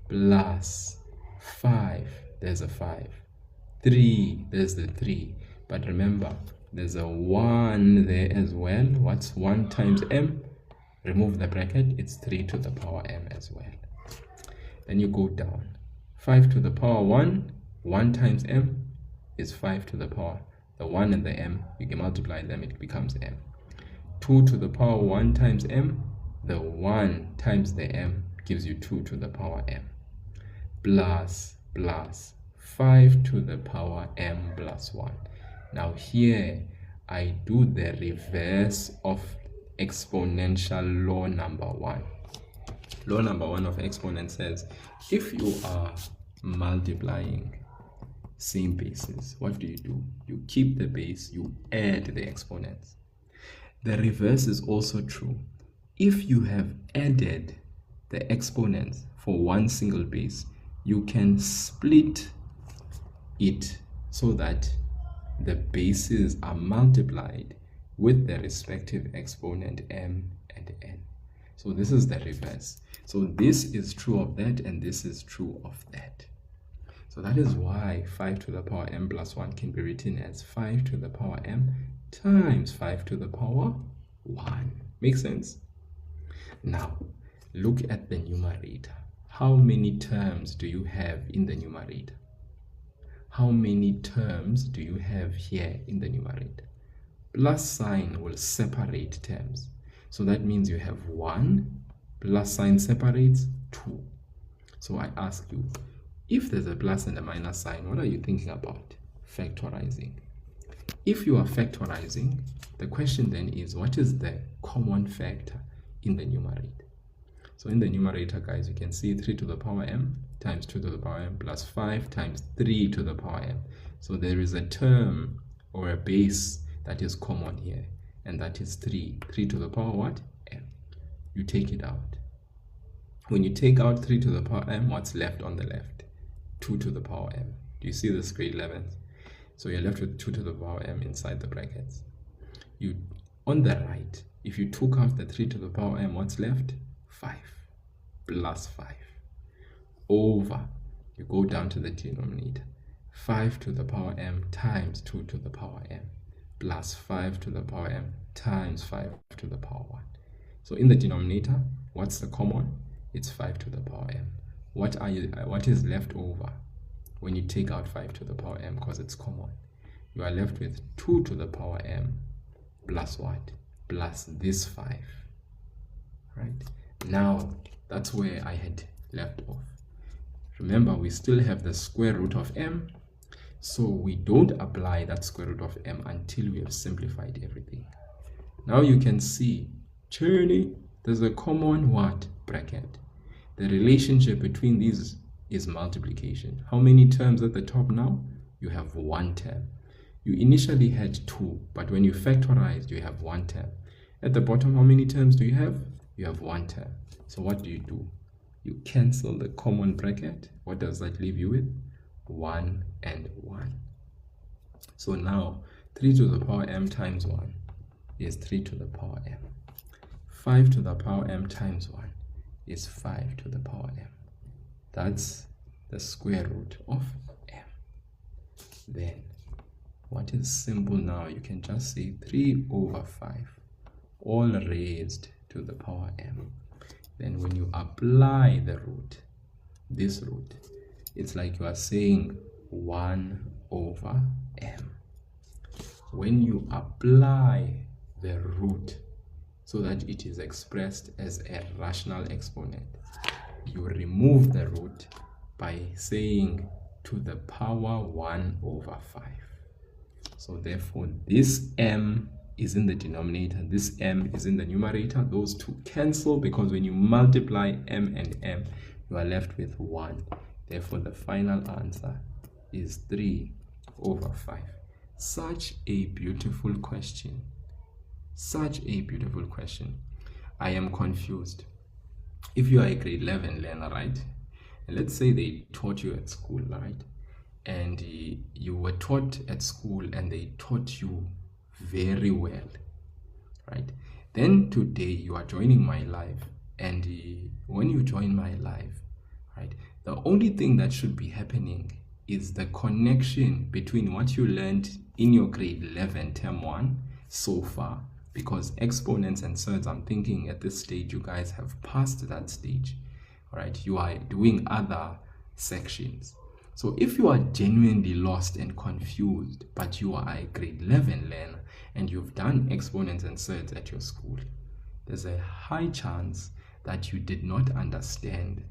plus 5, there's a 5, 3, there's the 3, but remember there's a 1 there as well. What's 1 times m? Remove the bracket, it's 3 to the power m as well. Then you go down, 5 to the power 1, 1 times m is 5 to the power, the 1 and the m, you can multiply them, it becomes m. 2 to the power 1 times m, the 1 times the m gives you 2 to the power m, plus 5 to the power m plus 1. Now here I do the reverse of exponential law number 1. Law number 1 of exponent says if you are multiplying same bases, what do? You keep the base, you add the exponents. The reverse is also true. If you have added the exponents for one single base, you can split it so that the bases are multiplied with the respective exponent m and n. So this is the reverse. So this is true of that and this is true of that. So that is why 5 to the power m plus 1 can be written as 5 to the power m times 5 to the power 1. Makes sense? Now, look at the numerator. How many terms do you have in the numerator? How many terms do you have here in the numerator? Plus sign will separate terms. So that means you have 1, plus sign separates 2. So I ask you, if there's a plus and a minus sign, what are you thinking about? Factorizing. If you are factorizing, the question then is, what is the common factor in the numerator? So in the numerator, guys, you can see 3 to the power m times 2 to the power m plus 5 times 3 to the power m. So there is a term or a base that is common here, and that is 3. 3 to the power what? M. You take it out. When you take out 3 to the power m, what's left on the left? 2 to the power m. Do you see this grade 11th? So you're left with 2 to the power m inside the brackets. You, on the right, if you took out the 3 to the power m, what's left? 5 plus 5 over, you go down to the denominator, 5 to the power m times 2 to the power m plus 5 to the power m times 5 to the power 1. So in the denominator, what's the common? It's 5 to the power m. What is left over when you take out 5 to the power m, because it's common? You are left with 2 to the power m plus what? Plus this 5. Right? Now, that's where I had left off. Remember, we still have the square root of m, so we don't apply that square root of m until we have simplified everything. Now you can see, there's a common what? Bracket. The relationship between these is multiplication. How many terms at the top now? You have 1 term. You initially had 2, but when you factorized, you have 1 term. At the bottom, how many terms do you have? You have 1 term. So what do? You cancel the common bracket. What does that leave you with? 1 and 1. So now 3 to the power m times 1 is 3 to the power m. 5 to the power m times 1 is 5 to the power m. That's the square root of m. Then what is simple now? You can just say 3 over 5 all raised to the power m. Then when you apply the root, this root, it's like you are saying 1 over m. When you apply the root so that it is expressed as a rational exponent, you remove the root by saying to the power 1 over 5. So therefore this m is in the denominator, this m is in the numerator. Those two cancel because when you multiply m and m, you are left with 1. Therefore the final answer is 3 over 5. Such a beautiful question. Such a beautiful question. I am confused. If you are a grade 11 learner, right? And let's say they taught you at school, right? And you were taught at school and they taught you very well, right? Then today you are joining my live, and when you join my live, right, the only thing that should be happening is the connection between what you learned in your grade 11 term 1 so far, because exponents and surds, I'm thinking at this stage you guys have passed that stage. All right, you are doing other sections. So if you are genuinely lost and confused, but you are a grade 11 learner and you've done exponents and surds at your school, there's a high chance that you did not understand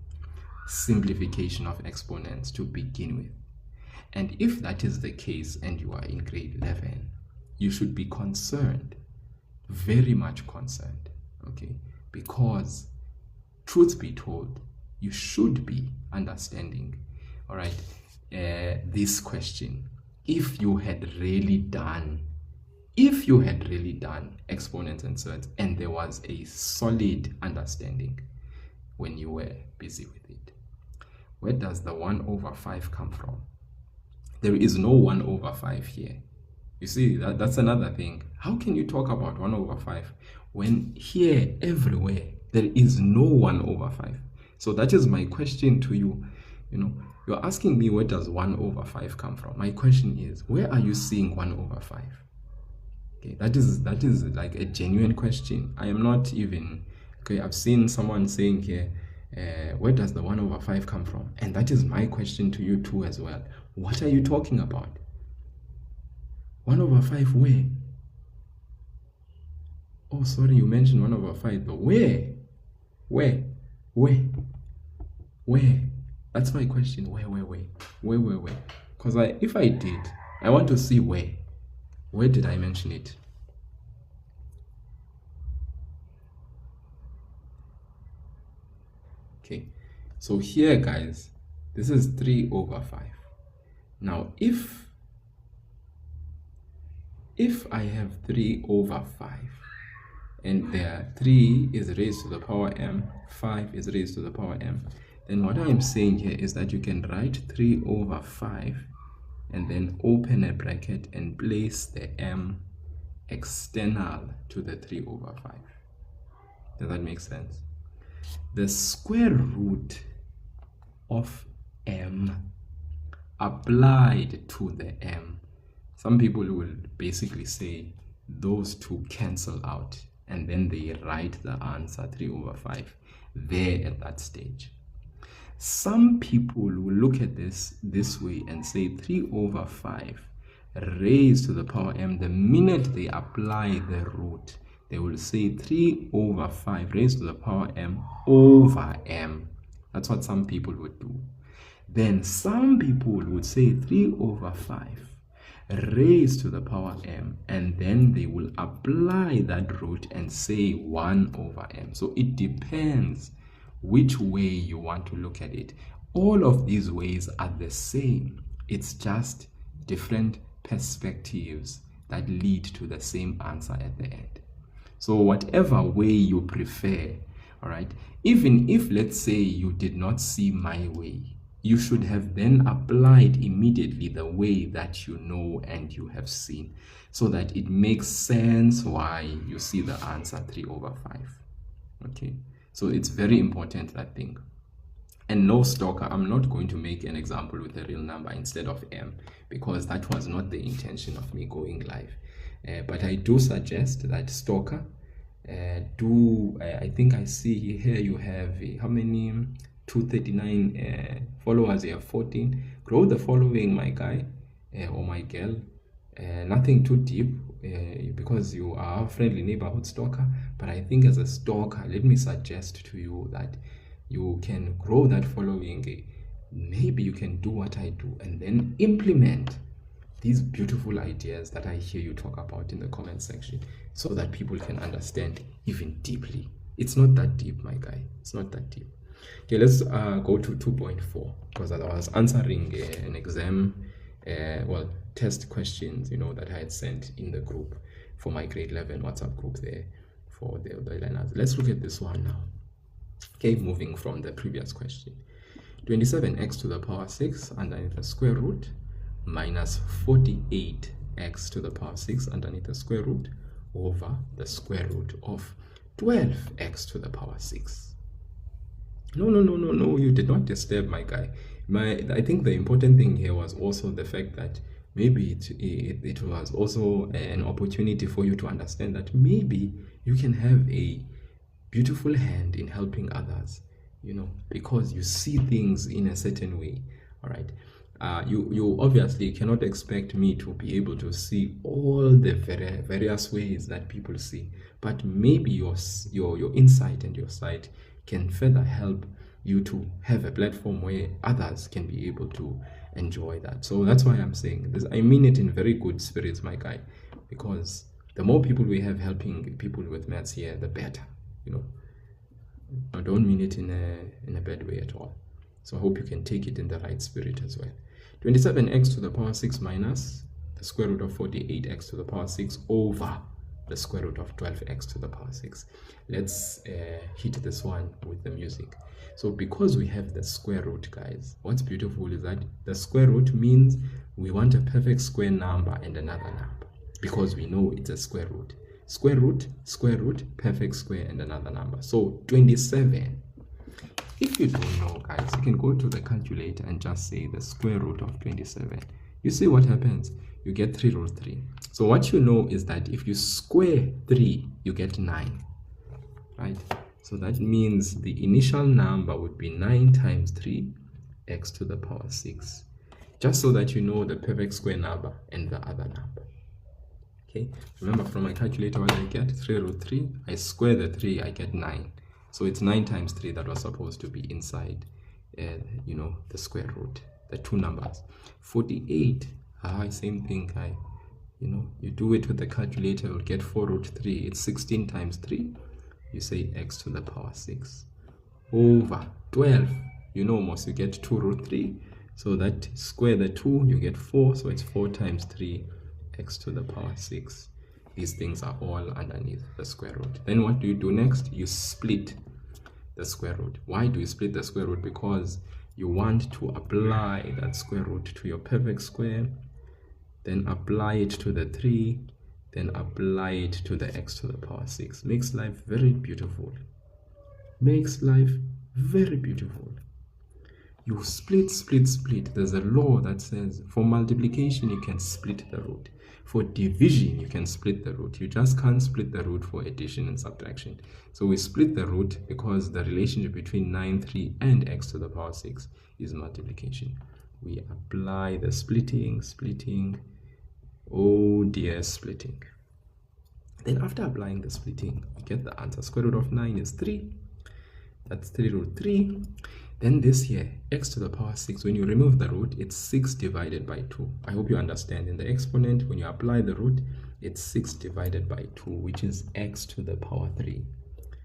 simplification of exponents to begin with. And if that is the case and you are in grade 11, you should be concerned, very much concerned, okay? Because truth be told, you should be understanding, all right, this question. If you had really done exponents and surds and there was a solid understanding when you were busy with it, where does the 1/5 come from? There is no 1/5 here. You see, that's another thing. How can you talk about 1/5 when here, everywhere, there is no 1/5? So that is my question to you. You know, you're asking me, where does 1/5 come from? My question is, where are you seeing 1/5? Okay, that is like a genuine question. I am not even, okay, I've seen someone saying here, where does the 1/5 come from? And that is my question to you too as well. What are you talking about? 1/5 where? Oh, sorry, you mentioned 1/5, but where? Where? That's my question. Where? Because if I did, I want to see where. Where did I mention it? Okay, so here, guys, this is 3/5. Now, if I have 3/5, and there 3 is raised to the power m, 5 is raised to the power m, then what I'm saying here is that you can write 3/5 and then open a bracket and place the m external to the 3/5. Does that make sense? The square root of m applied to the m, some people will basically say those two cancel out, and then they write the answer 3/5 there at that stage. Some people will look at this way and say 3/5 raised to the power m. The minute they apply the root, they will say 3/5 raised to the power m over m. That's what some people would do. Then some people would say 3/5 raised to the power m, and then they will apply that root and say 1/m. So it depends which way you want to look at it. All of these ways are the same. It's just different perspectives that lead to the same answer at the end. So whatever way you prefer, all right, even if, let's say, you did not see my way, you should have then applied immediately the way that you know and you have seen, so that it makes sense why you see the answer 3/5. Okay, so it's very important, that thing. And no stalker, I'm not going to make an example with a real number instead of m, because that was not the intention of me going live. But I do suggest that stalker, I think I see here you have how many? 239 followers. You have 14. Grow the following, my guy or my girl. Nothing too deep, because you are a friendly neighborhood stalker. But I think as a stalker, let me suggest to you that you can grow that following. Maybe you can do what I do and then implement these beautiful ideas that I hear you talk about in the comment section, so that people can understand even deeply. It's not that deep, my guy. It's not that deep. Okay, let's go to 2.4, because I was answering an exam, test questions, that I had sent in the group for my grade 11 WhatsApp group there for the learners. Let's look at this one now. Okay, moving from the previous question. 27x to the power 6 underneath the square root minus 48x to the power 6 underneath the square root over the square root of 12x to the power 6. No, you did not disturb my guy. I think the important thing here was also the fact that maybe it was also an opportunity for you to understand that maybe you can have a beautiful hand in helping others, because you see things in a certain way. All right. You obviously cannot expect me to be able to see all the various ways that people see, but maybe your insight and your sight can further help you to have a platform where others can be able to enjoy that. So that's why I'm saying this. I mean it in very good spirits, my guy, because the more people we have helping people with maths here, the better. I don't mean it in a bad way at all. So I hope you can take it in the right spirit as well. 27x to the power 6 minus the square root of 48x to the power 6 over the square root of 12x to the power 6. Let's hit this one with the music. So because we have the square root, guys, what's beautiful is that the square root means we want a perfect square number and another number, because we know it's a square root. Square root, perfect square, and another number. So 27. If you don't know, guys, you can go to the calculator and just say the square root of 27. You see what happens? You get 3 root 3. So what you know is that if you square 3, you get 9. Right? So that means the initial number would be 9 times 3, x to the power 6. Just so that you know the perfect square number and the other number. Okay, remember from my calculator what I get? 3 root 3. I square the 3, I get 9. So it's 9 times 3 that was supposed to be inside, the square root, the two numbers. 48, same thing, guy. You do it with the calculator, you'll get 4 root 3. It's 16 times 3. You say x to the power 6 over 12. Almost you get 2 root 3. So that square the 2, you get 4. So it's 4 times 3, x to the power 6. These things are all underneath the square root. Then what do you do next? You split the square root. Why do you split the square root? Because you want to apply that square root to your perfect square, then apply it to the 3, then apply it to the x to the power 6. Makes life very beautiful. Makes life very beautiful. You split. There's a law that says for multiplication you can split the root. For division you can split the root. You just can't split the root for addition and subtraction. So we split the root because the relationship between 9, 3 and x to the power 6 is multiplication. We apply the splitting. Oh dear, splitting. Then after applying the splitting, we get the answer. Square root of 9 is 3. That's 3 root 3. Then this here, x to the power 6, when you remove the root, it's 6 divided by 2. I hope you understand. In the exponent, when you apply the root, it's 6 divided by 2, which is x to the power 3.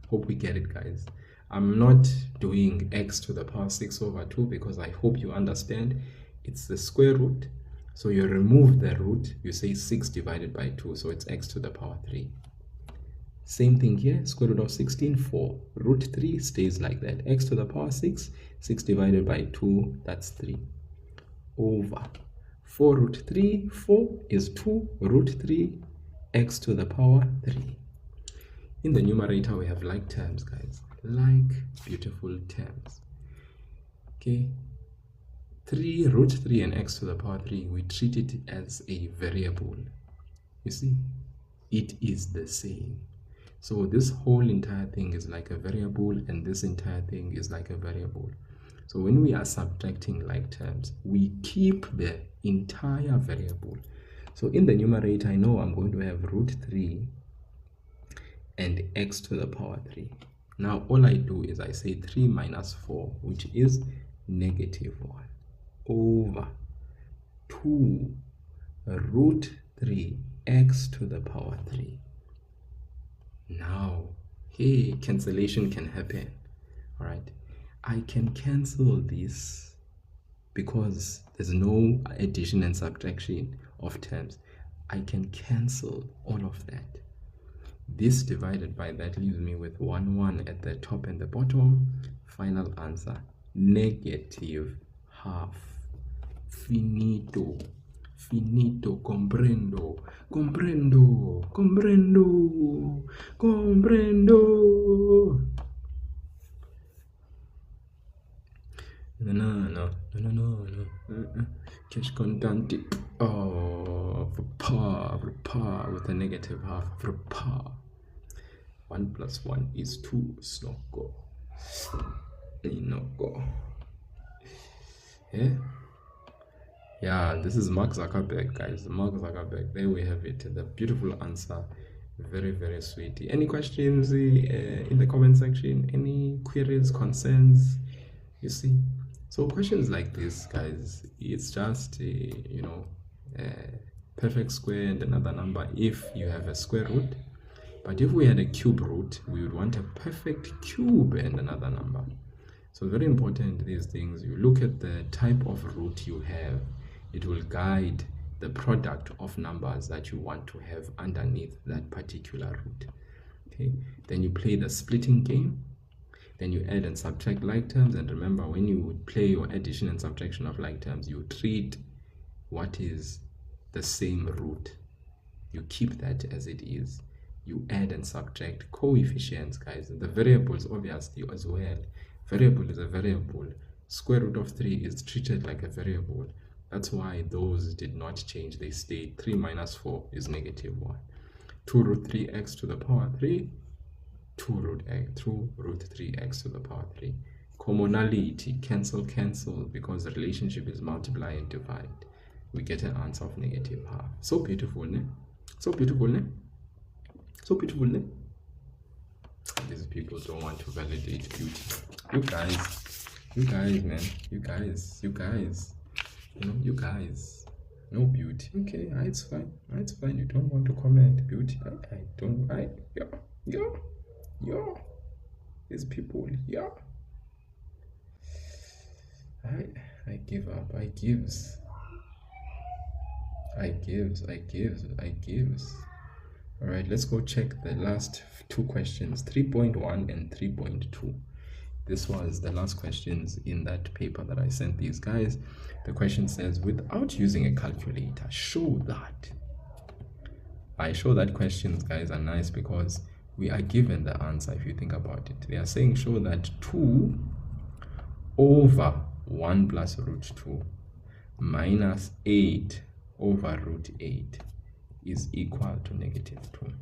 Hope we get it, guys. I'm not doing x to the power 6 over 2 because I hope you understand. It's the square root. So you remove the root, you say 6 divided by 2, so it's x to the power 3. Same thing here, square root of 16, 4. Root 3 stays like that. X to the power 6, 6 divided by 2, that's 3. Over 4 root 3, 4 is 2, root 3, x to the power 3. In the numerator, we have like terms, guys. Like beautiful terms. Okay. 3, root 3 and x to the power 3, we treat it as a variable. You see, it is the same. So this whole entire thing is like a variable, and this entire thing is like a variable. So when we are subtracting like terms, we keep the entire variable. So in the numerator, I know I'm going to have root 3 and x to the power 3. Now all I do is I say 3 minus 4, which is negative 1, over 2 root 3 x to the power 3. Now, hey, cancellation can happen. All right, I can cancel this because there's no addition and subtraction of terms. I can cancel all of that. This divided by that leaves me with 1 at the top and the bottom. Final answer, negative half. Finito. finito, comprendo, comprendo, comprendo, comprendo. No. Cash contanti. Oh, pa with a negative half. Pa. 1 plus 1 is 2. Snoko. Inoko. Yeah, this is Mark Zuckerberg, guys. Mark Zuckerberg. There we have it. The beautiful answer. Very, very sweet. Any questions in the comment section? Any queries, concerns? You see? So questions like this, guys, it's just perfect square and another number if you have a square root. But if we had a cube root, we would want a perfect cube and another number. So very important, these things. You look at the type of root you have. It will guide the product of numbers that you want to have underneath that particular root. Okay. Then you play the splitting game. Then you add and subtract like terms. And remember, when you would play your addition and subtraction of like terms, you treat what is the same root. You keep that as it is. You add and subtract coefficients, guys. The variables, obviously, as well. Variable is a variable. Square root of 3 is treated like a variable. That's why those did not change. They stayed. 3 minus 4 is negative 1. 2 root 3x to the power 3. 2 root 3x to the power 3. Commonality, cancel, because the relationship is multiply and divide. We get an answer of negative half. So beautiful, ne? So beautiful, ne? So beautiful, ne? These people don't want to validate beauty. You guys, man. You guys. You guys. No beauty. Okay, it's fine. It's fine. You don't want to comment beauty. Yeah. These people, yeah. I give up. I gives. All right, let's go check the last two questions, 3.1 and 3.2. This was the last questions in that paper that I sent these guys. The question says, without using a calculator, show that. I show that questions, guys, are nice because we are given the answer. If you think about it, they are saying show that 2 over 1 plus root 2 minus 8 over root 8 is equal to negative 2.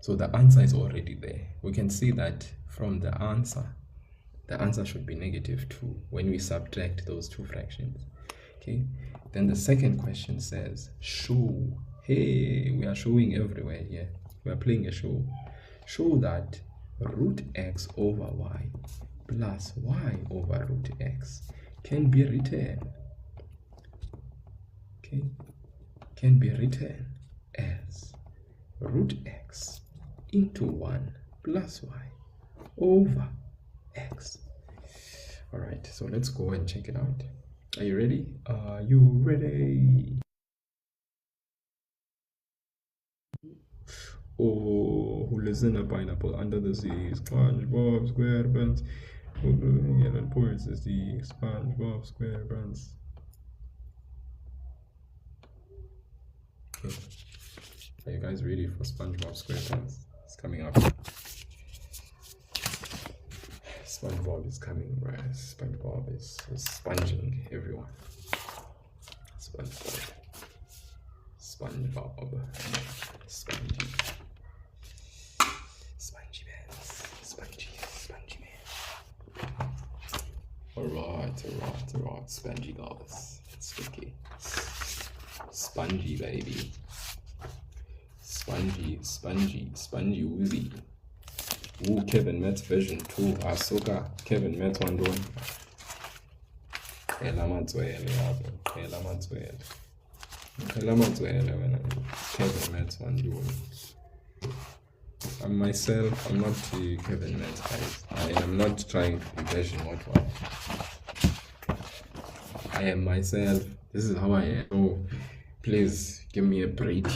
So the answer is already there. We can see that from the answer should be negative 2 when we subtract those two fractions. Okay, then the second question says show. Hey, we are showing everywhere here. We are playing a show. Show that root x over y plus y over root x can be written. Okay, can be written as root x into 1 plus y over x. All right, so let's go and check it out. Are you ready? Are you ready? Oh, who lives in a pineapple under the sea? SpongeBob SquarePants. And ports is the SpongeBob SquarePants. Okay. Are you guys ready for SpongeBob SquarePants? It's coming up. SpongeBob is coming, right? SpongeBob is sponging everyone. SpongeBob. Spongy. Spongy man. Alright. Spongy guys. It's okay. Spongy baby. Spongy Woozy. Ooh, Kevin Metz version 2. Ahsoka. Kevin Metz 1 doing. Kevin Metz 1 doing. I'm myself, I'm not Kevin Metz, guys. I am not trying to be version what. I am myself. This is how I am. So please give me a break.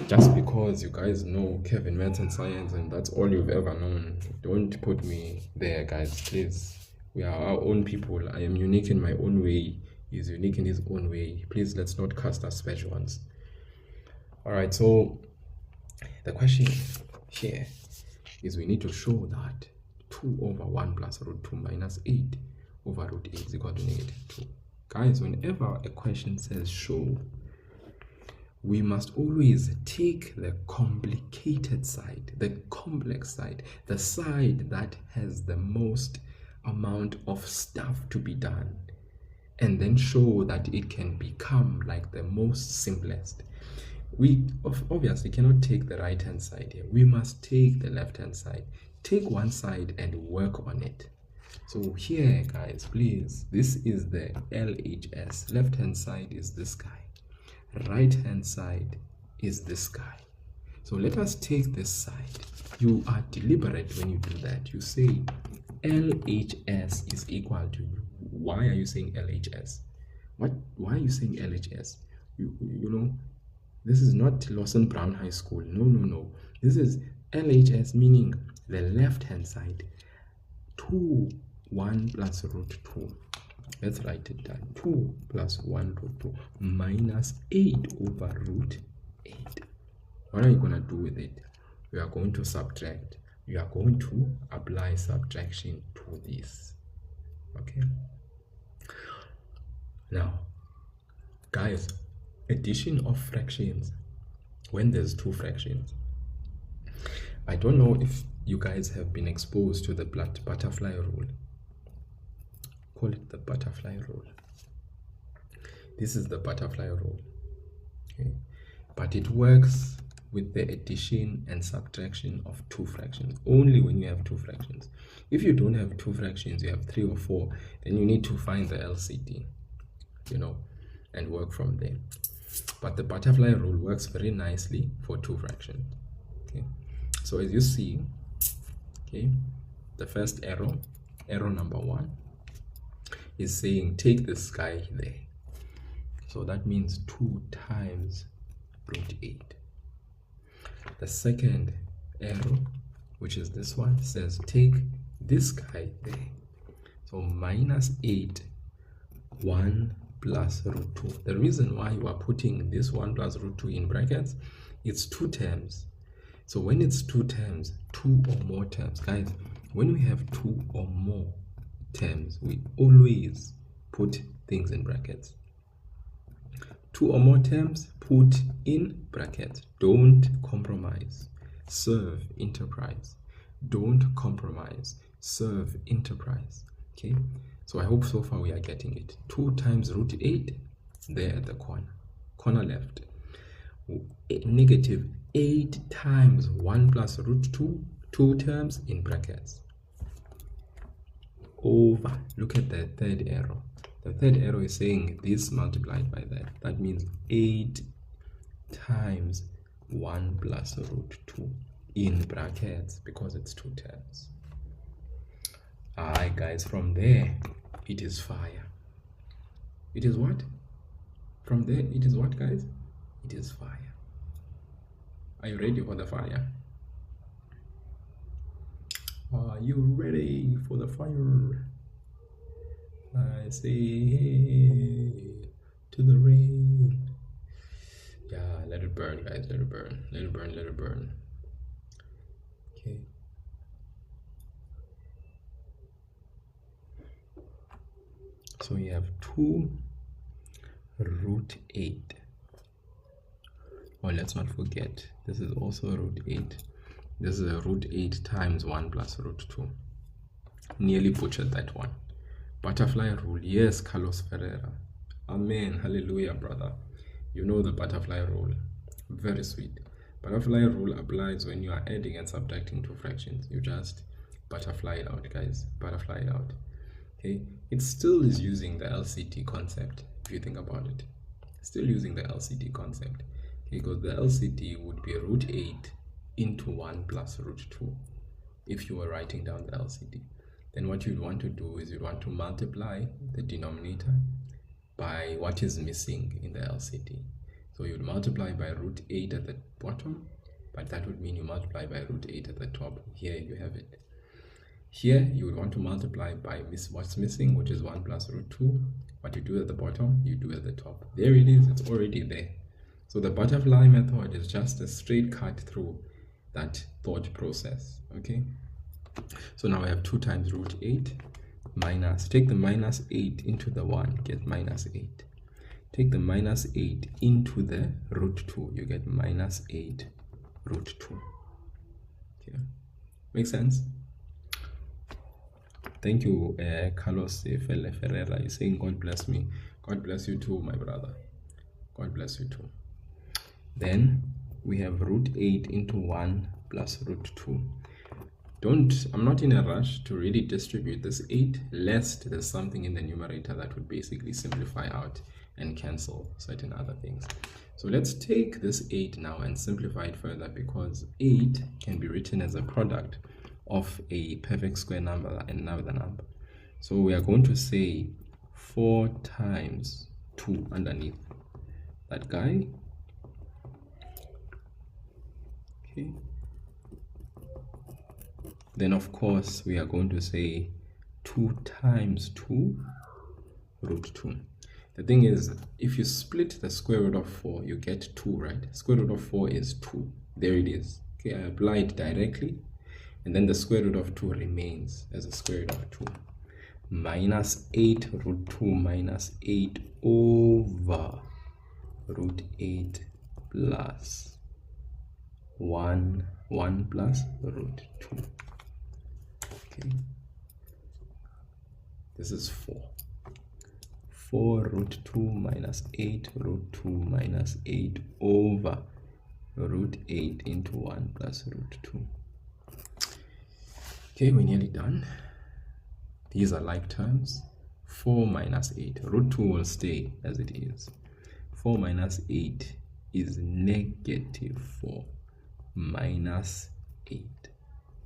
Just because you guys know Kevin Metz and science and that's all you've ever known, don't put me there, guys, please. We are our own people. I am unique in my own way. He's unique in his own way. Please, let's not cast as special ones. All right, so the question here is we need to show that 2 over 1 plus root 2 minus 8 over root 8 is equal to negative 2. Guys, whenever a question says show, we must always take the complicated side, the complex side, the side that has the most amount of stuff to be done, and then show that it can become like the most simplest. We obviously cannot take the right hand side here. We must take the left hand side. Take one side and work on it. So here, guys, please, this is the LHS. Left hand side is this guy. Right hand side is this guy. So let us take this side. You are deliberate when you do that. You say LHS is equal to, why are you saying LHS? Why are you saying LHS? You know, this is not Lawson Brown High School. No. This is LHS, meaning the left hand side. 2, 1 plus root 2. Let's write it down. 2 plus 1 root 2 minus 8 over root 8. What are you going to do with it? We are going to subtract. You are going to apply subtraction to this. Okay? Now, guys, addition of fractions when there's 2 fractions. I don't know if you guys have been exposed to the butterfly rule. Call it the butterfly rule. This is the butterfly rule. Okay? But it works with the addition and subtraction of 2 fractions. Only when you have 2 fractions. If you don't have 2 fractions, you have 3 or 4, then you need to find the LCD, and work from there. But the butterfly rule works very nicely for 2 fractions. Okay? So as you see, okay, the first arrow number 1, is saying take this guy there. So that means 2 times root 8. The second arrow, which is this one, says take this guy there. So minus 8, 1 plus root 2. The reason why you are putting this 1 plus root 2 in brackets, it's 2 terms. So when it's 2 terms, 2 or more terms, guys, when we have 2 or more terms, we always put things in brackets. 2 or more terms, put in brackets. Don't compromise. Serve enterprise. Don't compromise. Serve enterprise. Okay, so I hope so far we are getting it. 2 times root 8 there at the corner left. Negative 8 times 1 plus root 2, 2 terms in brackets, over, look at the third arrow. The third arrow is saying this multiplied by that. That means 8 times 1 plus root 2 in brackets, because it's 2 terms. Alright guys, from there it is fire. It is what? From there it is what, guys? It is fire. Are you ready for the fire? Are you ready for the fire? I say hey to the rain. Yeah, let it burn, guys. Let it burn. Let it burn. Let it burn. Okay. So you have 2 root 8. Oh, let's not forget, this is also root 8. This is a root 8 times 1 plus root 2. Nearly butchered that one. Butterfly rule. Yes, Carlos Ferreira. Amen. Hallelujah, brother. You know the butterfly rule. Very sweet. Butterfly rule applies when you are adding and subtracting 2 fractions. You just butterfly it out, guys. Butterfly it out. Okay. It still is using the LCD concept, if you think about it. Still using the LCD concept. Okay, because the LCD would be root 8 into 1 plus root 2 if you were writing down the LCD. Then what you'd want to do is you'd want to multiply the denominator by what is missing in the LCD. So you'd multiply by root 8 at the bottom, but that would mean you multiply by root 8 at the top. Here you have it. Here you would want to multiply by what's missing, which is 1 plus root 2. What you do at the bottom, you do at the top. There it is, it's already there. So the butterfly method is just a straight cut through that thought process. Okay, so now I have 2 times root 8 minus, take the minus 8 into the 1, get minus 8. Take the minus 8 into the root 2, you get minus 8 root 2. Okay, make sense? Thank you, Carlos Ferreira. You're saying God bless me. God bless you too, my brother. God bless you too. Then we have root 8 into 1 plus root 2. I'm not in a rush to really distribute this 8, lest there's something in the numerator that would basically simplify out and cancel certain other things. So let's take this 8 now and simplify it further, because 8 can be written as a product of a perfect square number and another number. So we are going to say 4 times 2 underneath that guy. Okay. Then of course we are going to say 2 times 2 root 2. The thing is, if you split the square root of 4, you get 2, right? Square root of 4 is 2. There it is. Okay, I apply it directly, and then the square root of 2 remains as a square root of 2. Minus 8 root 2 minus 8 over root 8 plus 1 plus root 2. Okay, this is 4 root 2 minus 8 root 2 minus 8 over root 8 into 1 plus root 2. Okay, we're nearly done. These are like terms. 4 minus 8, root 2 will stay as it is. 4 minus 8 is negative 4 minus 8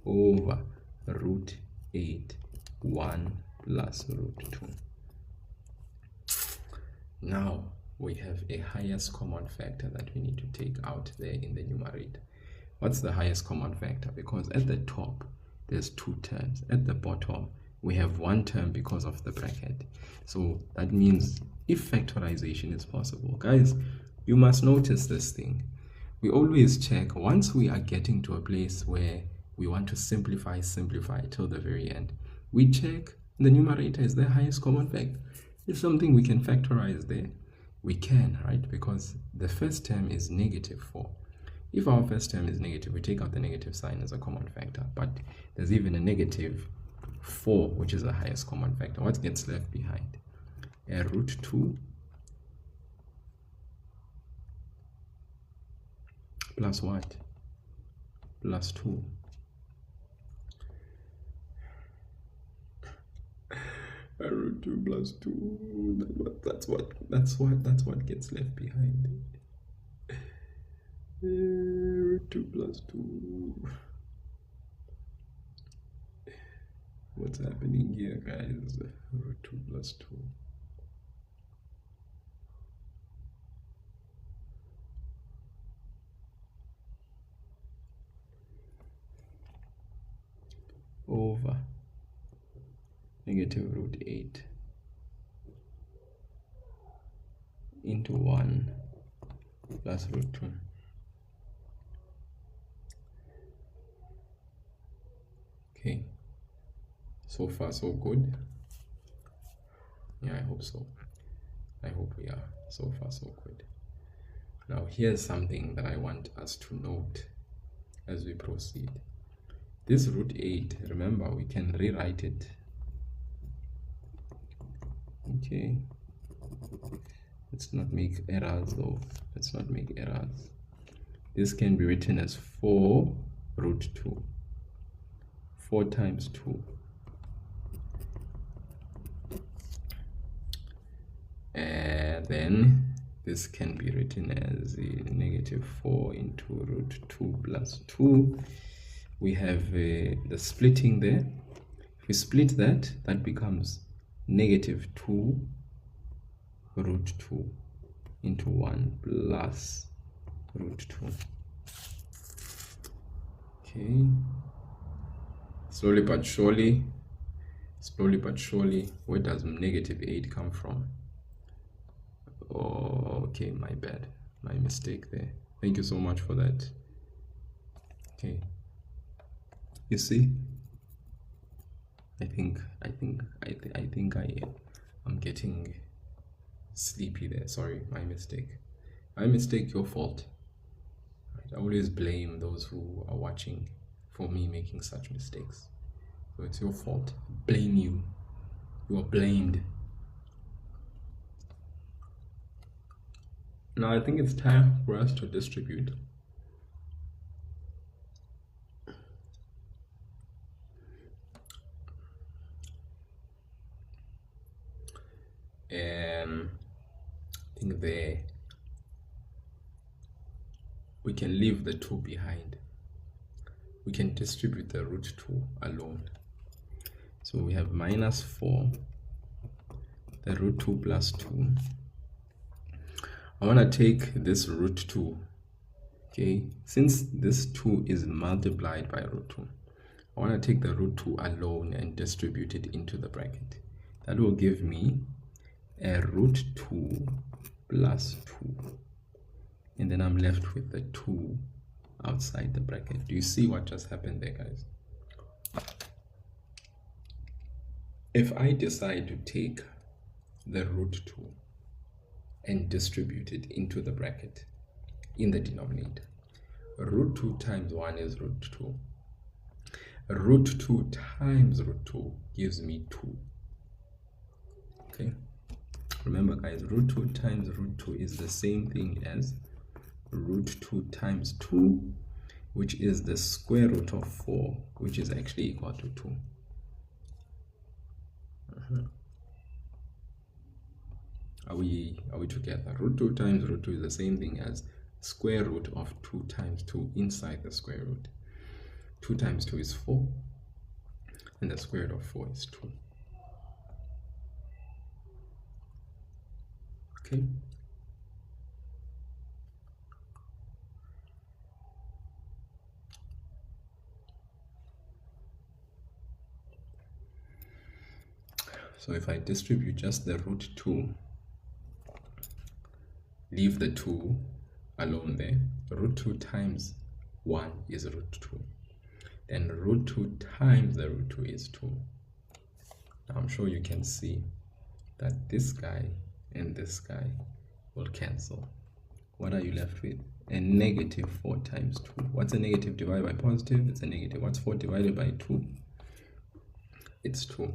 over root 8 1 plus root 2. Now we have a highest common factor that we need to take out there in the numerator. What's the highest common factor? Because at the top there's 2 terms, at the bottom we have 1 term because of the bracket. So that means if factorization is possible, guys, you must notice this thing. We always check once we are getting to a place where we want to simplify till the very end. We check the numerator is the highest common factor. If something we can factorize there, we can, right? Because the first term is negative 4. If our first term is negative, we take out the negative sign as a common factor. But there's even a negative 4, which is the highest common factor. What gets left behind? A root 2 plus what? Plus 2. A root 2 plus 2. That's what gets left behind. Root 2 plus 2. What's happening here, guys? Root 2 plus 2. Over negative root 8 into 1 plus root 2. Okay, so far so good. Yeah, I hope so. I hope we are. So far so good. Now here's something that I want us to note as we proceed. This root 8, remember, we can rewrite it. Okay, let's not make errors though. Let's not make errors. This can be written as 4 root 2. 4 times 2. And then this can be written as negative 4 into root 2 plus 2. We have the splitting there. If we split that, that becomes negative 2 root 2 into 1 plus root 2. Okay, slowly but surely, where does negative 8 come from? Oh, okay, my bad, my mistake there. Thank you so much for that. Okay, you see, I think I'm getting sleepy there. Sorry, my mistake, your fault. I always blame those who are watching for me making such mistakes. So it's your fault. Blame you. You are blamed. Now I think it's time for us to distribute. I think there we can leave the 2 behind. We can distribute the root 2 alone. So we have minus 4, the root 2 plus 2. I want to take this root 2. Okay, since this 2 is multiplied by root 2, I want to take the root 2 alone and distribute it into the bracket. That will give me a root 2 plus 2. And then I'm left with the 2 outside the bracket. Do you see what just happened there, guys? If I decide to take the root 2 and distribute it into the bracket in the denominator, root 2 times 1 is root 2. Root 2 times root 2 gives me 2. Okay, remember guys, root 2 times root 2 is the same thing as root 2 times 2, which is the square root of 4, which is actually equal to 2. Are we together? Root 2 times root 2 is the same thing as square root of 2 times 2 inside the square root. 2 times 2 is 4, and the square root of 4 is 2. Okay. So if I distribute just the root 2, leave the 2 alone there, root 2 times 1 is root 2. Then root 2 times the root 2 is 2. Now I'm sure you can see that this guy and this guy will cancel. What are you left with? A negative 4 times 2. What's a negative divided by positive? It's a negative. What's 4 divided by 2? It's 2.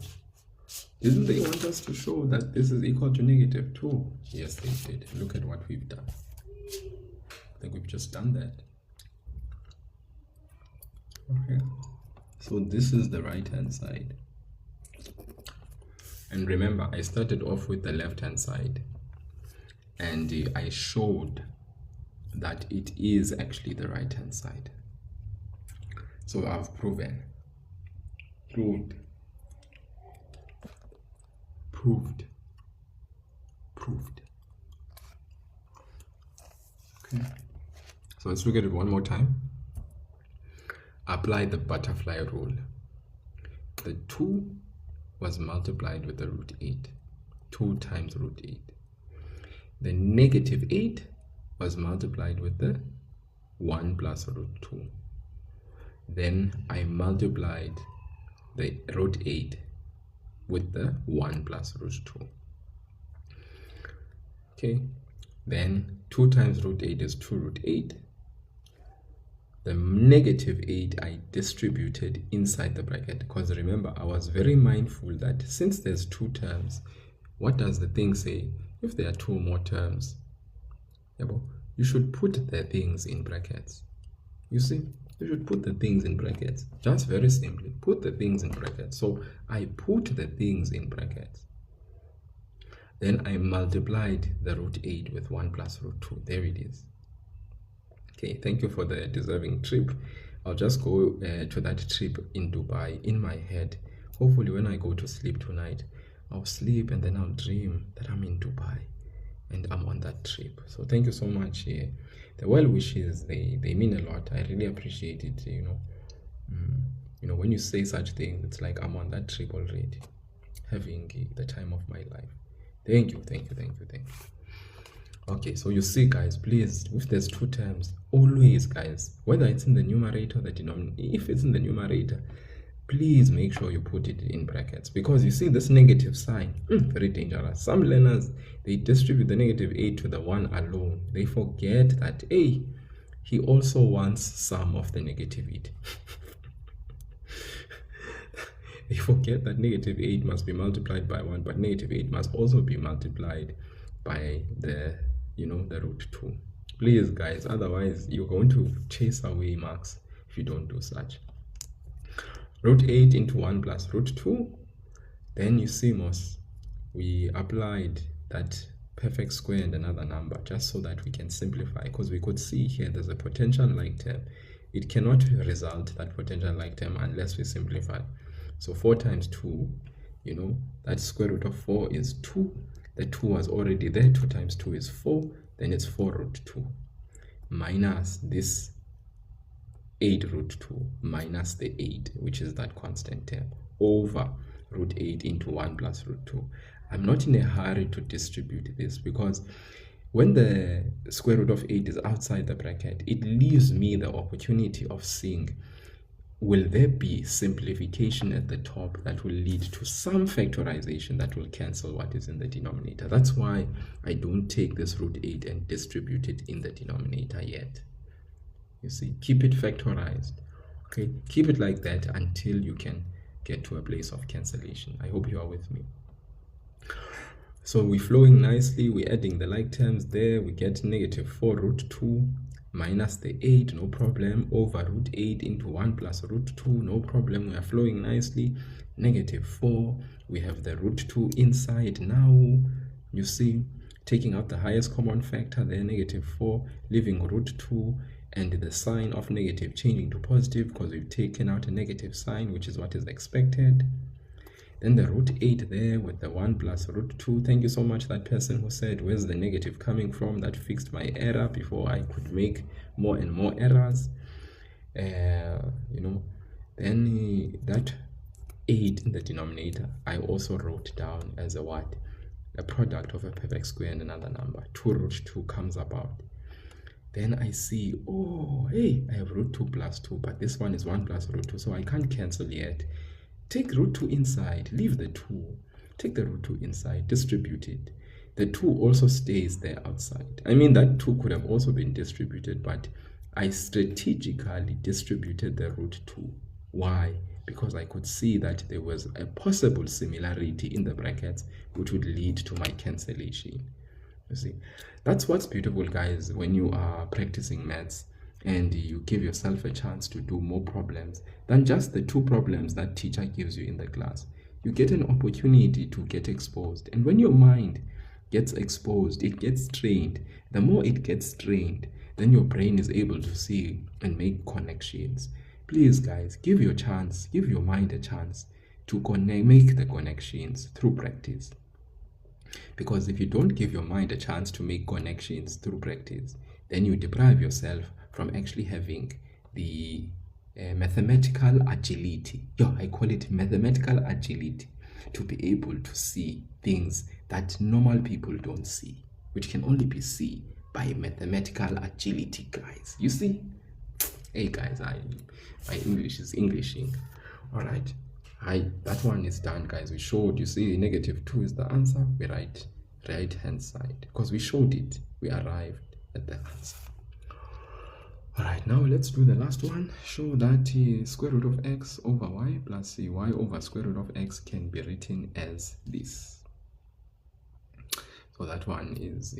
Didn't they want us to show that this is equal to negative 2? Yes, they did. Look at what we've done. I think we've just done that. Okay. So this is the right-hand side. And remember, I started off with the left-hand side. And I showed that it is actually the right-hand side. So I've proved. Okay, so let's look at it one more time. Apply the butterfly rule. The 2 was multiplied with the root 8. 2 times root 8. The negative 8 was multiplied with the 1 plus root 2. Then I multiplied the root 8 with the 1 plus root 2. Okay, then 2 times root 8 is 2 root 8. The negative 8 I distributed inside the bracket, because remember, I was very mindful that since there's 2 terms, what does the thing say? If there are 2 more terms, you should put the things in brackets. You see, you should put the things in brackets. Just very simply, put the things in brackets. So I put the things in brackets. Then I multiplied the root 8 with 1 plus root 2. There it is. Okay, thank you for the deserving trip. I'll just go to that trip in Dubai in my head. Hopefully when I go to sleep tonight, I'll sleep and then I'll dream that I'm in Dubai and I'm on that trip. So thank you so much. The well wishes, they mean a lot. I really appreciate it, you know. You know, when you say such things, it's like I'm on that trip already, having the time of my life. Thank you. Okay, so you see, guys, please, if there's two terms, always, guys, whether it's in the numerator or the denominator, if it's in the numerator, please make sure you put it in brackets, because you see this negative sign, very dangerous. Some learners, they distribute the negative 8 to the 1 alone. They forget that, hey, he also wants some of the negative 8. They forget that negative 8 must be multiplied by 1, but negative 8 must also be multiplied by the, you know, the root 2. Please, guys, otherwise you're going to chase away marks if you don't do such. Root 8 into 1 plus root 2. Then you see, Moss, we applied that perfect square and another number just so that we can simplify, because we could see here there's a potential like term. It cannot result, that potential like term, unless we simplify. So 4 times 2, you know, that square root of 4 is 2. The 2 was already there. 2 times 2 is 4. Then it's 4 root 2 minus this 8 root 2 minus the 8, which is that constant term, over root 8 into 1 plus root 2. I'm not in a hurry to distribute this, because when the square root of 8 is outside the bracket, it leaves me the opportunity of seeing, will there be simplification at the top that will lead to some factorization that will cancel what is in the denominator. That's why I don't take this root 8 and distribute it in the denominator yet. You see, keep it factorized. Okay, keep it like that until you can get to a place of cancellation. I hope you are with me. So we're flowing nicely. We're adding the like terms there. We get negative 4 root 2 minus the 8, no problem, over root 8 into 1 plus root 2, no problem. We are flowing nicely. Negative 4, we have the root 2 inside now. You see, taking out the highest common factor there, negative 4, leaving root 2, and the sign of negative changing to positive because we've taken out a negative sign, which is what is expected. Then the root 8 there with the 1 plus root 2. Thank you so much, that person who said, where's the negative coming from? That fixed my error before I could make more and more errors. You know, then that 8 in the denominator, I also wrote down as a what? A product of a perfect square and another number. 2 root 2 comes about. Then I see, oh, hey, I have root 2 plus 2, but this one is 1 plus root 2, so I can't cancel yet. Take root 2 inside, leave the 2. Take the root 2 inside, distribute it. The 2 also stays there outside. I mean, that 2 could have also been distributed, but I strategically distributed the root 2. Why? Because I could see that there was a possible similarity in the brackets, which would lead to my cancellation. You see, that's what's beautiful, guys, when you are practicing maths and you give yourself a chance to do more problems than just the 2 problems that teacher gives you in the class. You get an opportunity to get exposed, and when your mind gets exposed, it gets trained. The more it gets trained, then your brain is able to see and make connections. Please, guys, give your mind a chance to make the connections through practice. Because if you don't give your mind a chance to make connections through practice, then you deprive yourself from actually having the mathematical agility. I call it mathematical agility, to be able to see things that normal people don't see, which can only be seen by mathematical agility, guys. You see? Hey, guys, my English is Englishing. All right. That one is done, guys. We showed, you see, negative 2 is the answer. We write right hand side because we showed it. We arrived at the answer. All right, now let's do the last one. Show that square root of x over y plus y over square root of x can be written as this. So that one is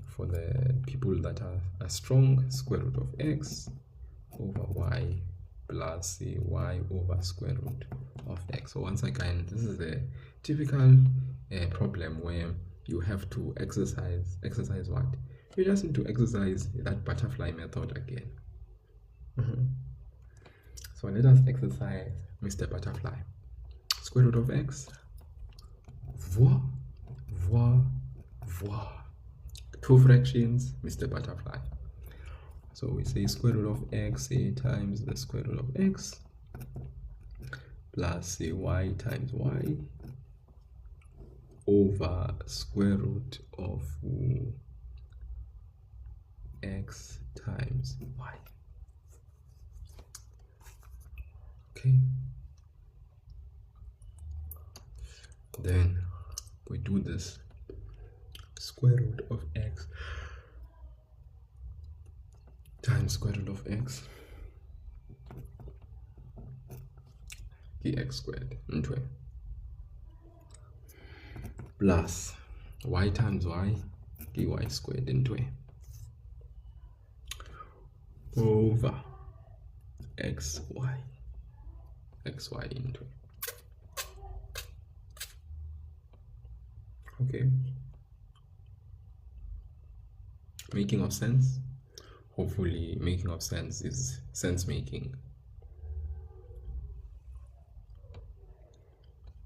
for the people that are strong, square root of x over y plus y over square root of x. So once again, this is a typical problem where you have to exercise what? You just need to exercise that butterfly method again. So let us exercise Mr. Butterfly. Square root of x, voila, voila, voila. 2 fractions, Mr. Butterfly. So we say square root of x times the square root of x plus y times y over square root of x times y. Okay, then we do this square root of x times square root of x x squared into a plus y times y y squared into a over xy into a. Okay, making of sense? Hopefully making of sense is sense making.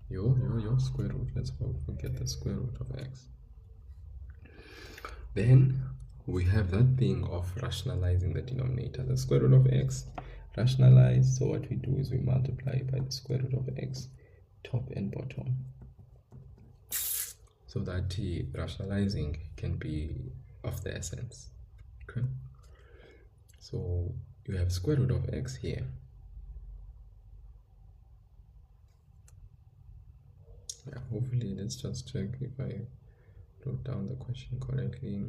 Yo square root, let's forget the square root of x. Then we have that thing of rationalizing the denominator, the square root of x rationalize. So what we do is we multiply by the square root of x top and bottom, so that rationalizing can be of the essence. Okay, so you have square root of x here. Yeah, hopefully let's just check if I wrote down the question correctly.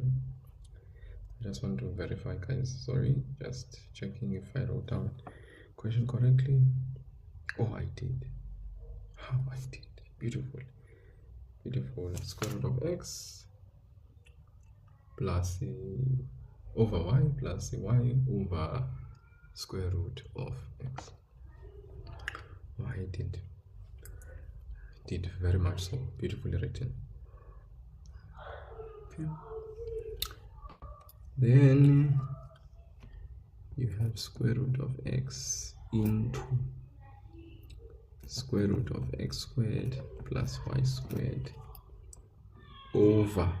I just want to verify, guys. Sorry, just checking if I wrote down question correctly. Oh, I did. How I did. Beautiful. Square root of x plus over y plus y over square root of x. Oh, I did very much so. Beautifully written. Okay. Then you have square root of x into square root of x squared plus y squared over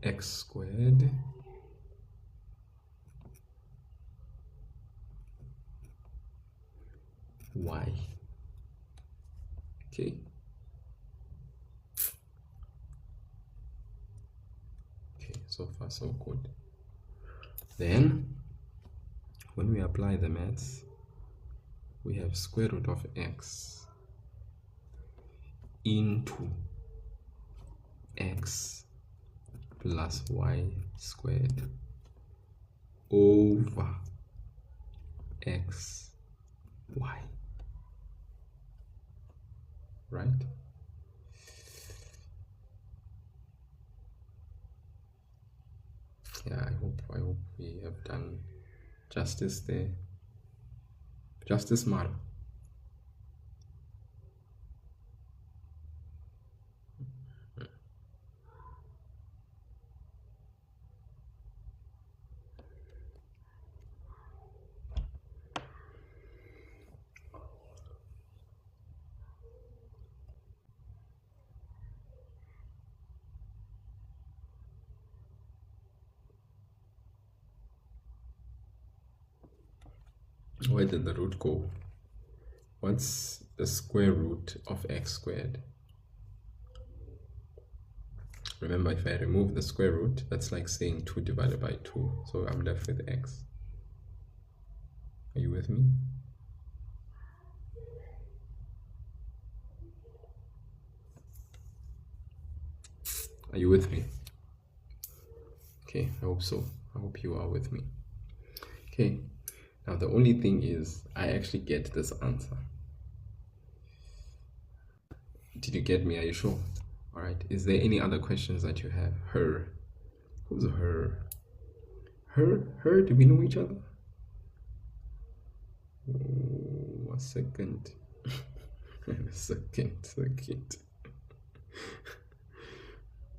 x squared y. Okay, so far so good. Then when we apply the maths, we have square root of x into x plus y squared over x y, right? Yeah, I hope we have done justice there. Justice mal. Where did the root go? What's the square root of x squared? Remember, if I remove the square root, that's like saying 2 divided by 2. So I'm left with x. Are you with me? Are you with me? Okay, I hope so. I hope you are with me. Okay, now the only thing is I actually get this answer. Did you get me? Are you sure? All right. Is there any other questions that you have? Her. Who's her? Her? Do we know each other? Oh, a second. a second.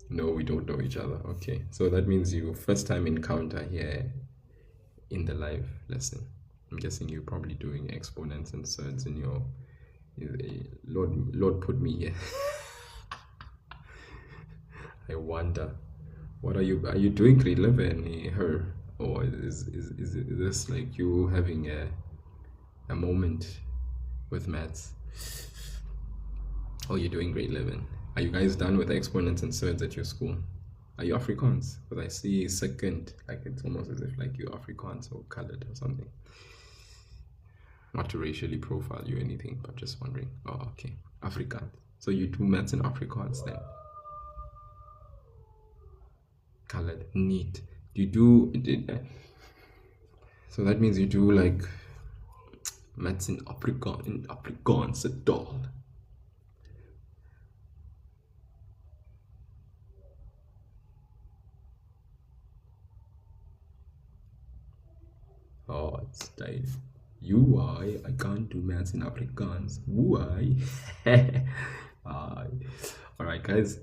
No, we don't know each other. Okay. So that means you first time encounter here in the live lesson. I'm guessing you're probably doing exponents and surds in your Lord put me here. I wonder, what are you doing grade 11? Her, Or is this like you having a moment with maths? Oh, you're doing grade 11. Are you guys done with exponents and surds at your school? Are you Afrikaans? Because I see second, like it's almost as if like you're Afrikaans or colored or something. Not to racially profile you or anything, but just wondering. Oh, okay. Afrikaans. So you do maths in Afrikaans then? Colored. Neat. Do you do... So that means you do like maths in Afrikaans at all. Oh, it's died. Why? I can't do maths in Afrikaans. Why? All right, guys.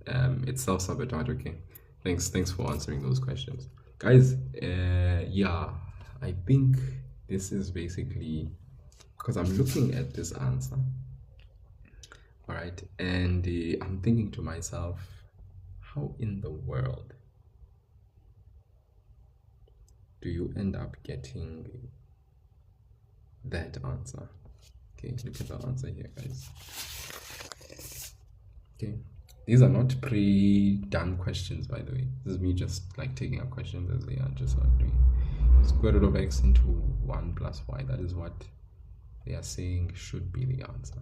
It's self-sabotage. Okay. Thanks for answering those questions, guys. Yeah, I think this is basically because I'm looking at this answer. All right, and I'm thinking to myself, how in the world do you end up getting that answer? Okay, look at the answer here, guys. Okay, these are not pre-done questions, by the way. This is me just like taking up questions as they are, just not doing square root of x into 1 plus y. That is what they are saying should be the answer.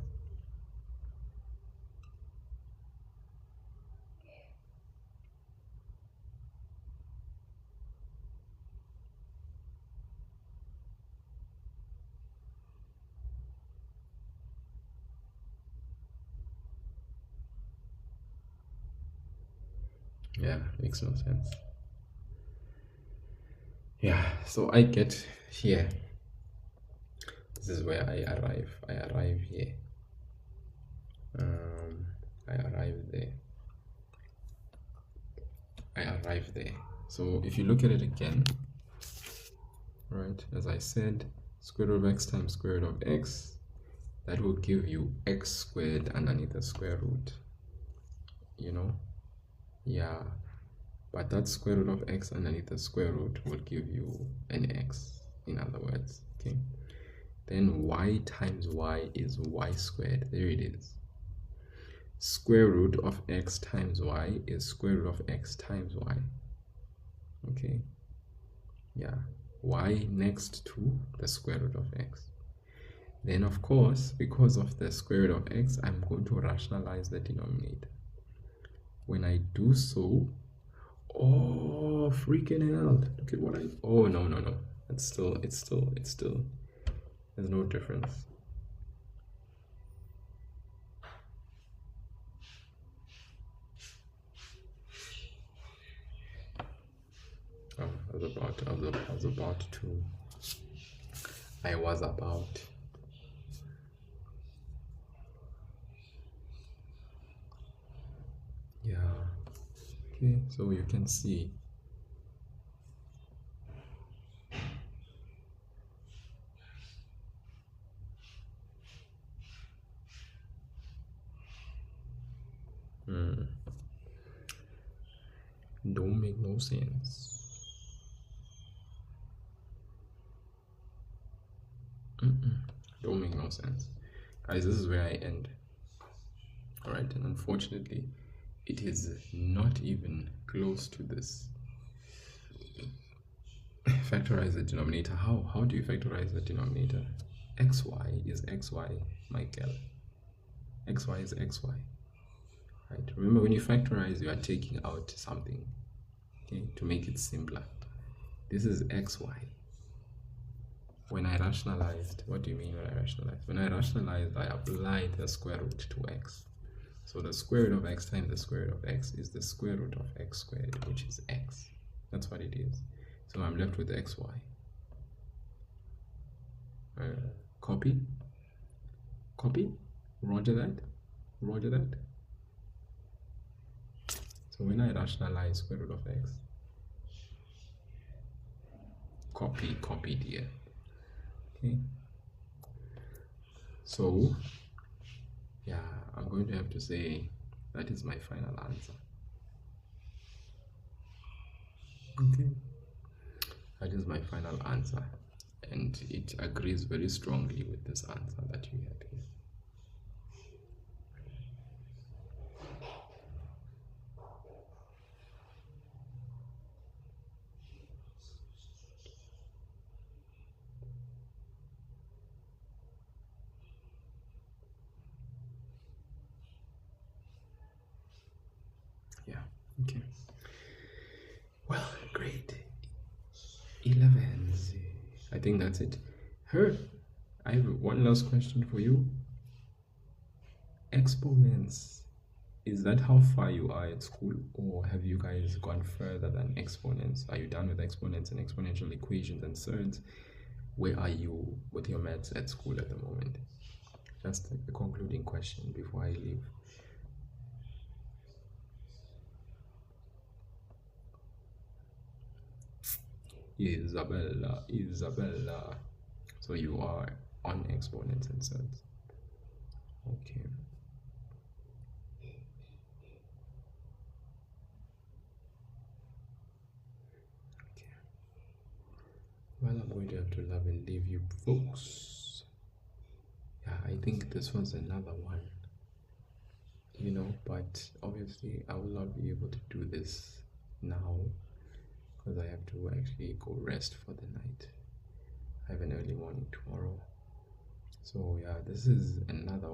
Yeah, makes no sense. Yeah, so I get here. This is where I arrive. I arrive here. I arrive there. I arrive there. So if you look at it again, right, as I said, square root of x times square root of x, that will give you x squared underneath the square root, you know? Yeah, but that square root of x underneath the square root will give you an x, in other words, okay? Then y times y is y squared. There it is. Square root of x times y is square root of x times y. Okay, yeah, y next to the square root of x. Then of course, because of the square root of x, I'm going to rationalize the denominator. When I do so, oh freaking hell, look at what I, oh no, it's still, there's no difference. Oh, I was about yeah, okay, so you can see don't make no sense. Don't make no sense, guys. This is where I end. All right, and unfortunately it is not even close to this. Factorize the denominator. How do you factorize the denominator? Xy is xy, Michael. Xy is xy, right? Remember, when you factorize, you are taking out something, okay, to make it simpler. This is xy. When I rationalized, what do you mean when I rationalized? When I rationalized, I applied the square root to x. So the square root of x times the square root of x is the square root of x squared, which is x. That's what it is. So I'm left with xy. Copy, roger that. So when I rationalize square root of x, copy here. Okay. So yeah, I'm going to have to say that is my final answer. Okay. That is my final answer, and it agrees very strongly with this answer that you have here. Yeah, okay. Well, great. 11. I think that's it. I have one last question for you. Exponents, is that how far you are at school, or have you guys gone further than exponents? Are you done with exponents and exponential equations and surds? Where are you with your maths at school at the moment? Just a concluding question before I leave. Isabella. So you are on exponents and surds. Okay. Okay. Well, I'm going to have to love and leave you folks. Yeah, I think this was another one. But obviously I will not be able to do this now because I have to actually go rest for the night. I have an early morning tomorrow. So yeah, this is another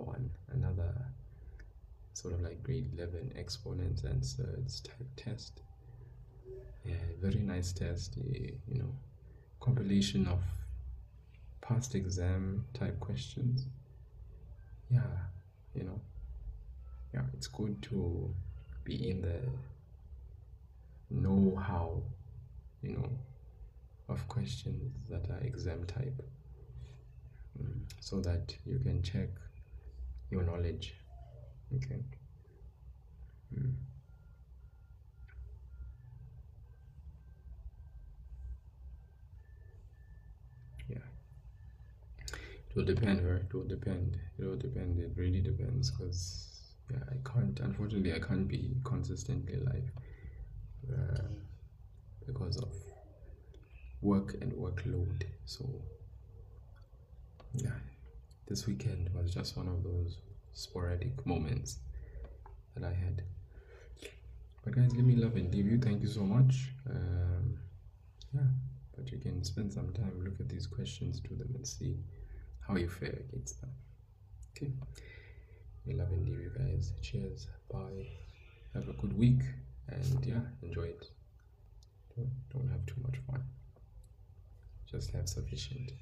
sort of like grade 11 exponents and surds type test. Yeah, very nice test, compilation of past exam type questions. Yeah, yeah, it's good to be in the know-how, of questions that are exam type, so that you can check your knowledge. Okay. Yeah, it will depend, right? It will depend. It really depends, because yeah, unfortunately I can't be consistently live, because of work and workload. So yeah, this weekend was just one of those sporadic moments that I had. But guys, let me love and leave you. Thank you so much. Yeah, but you can spend some time, look at these questions, do them, and see how you fare against them. Okay, we love and leave you guys. Cheers, bye, have a good week, and yeah, enjoy it. Don't have too much fun, just have sufficient.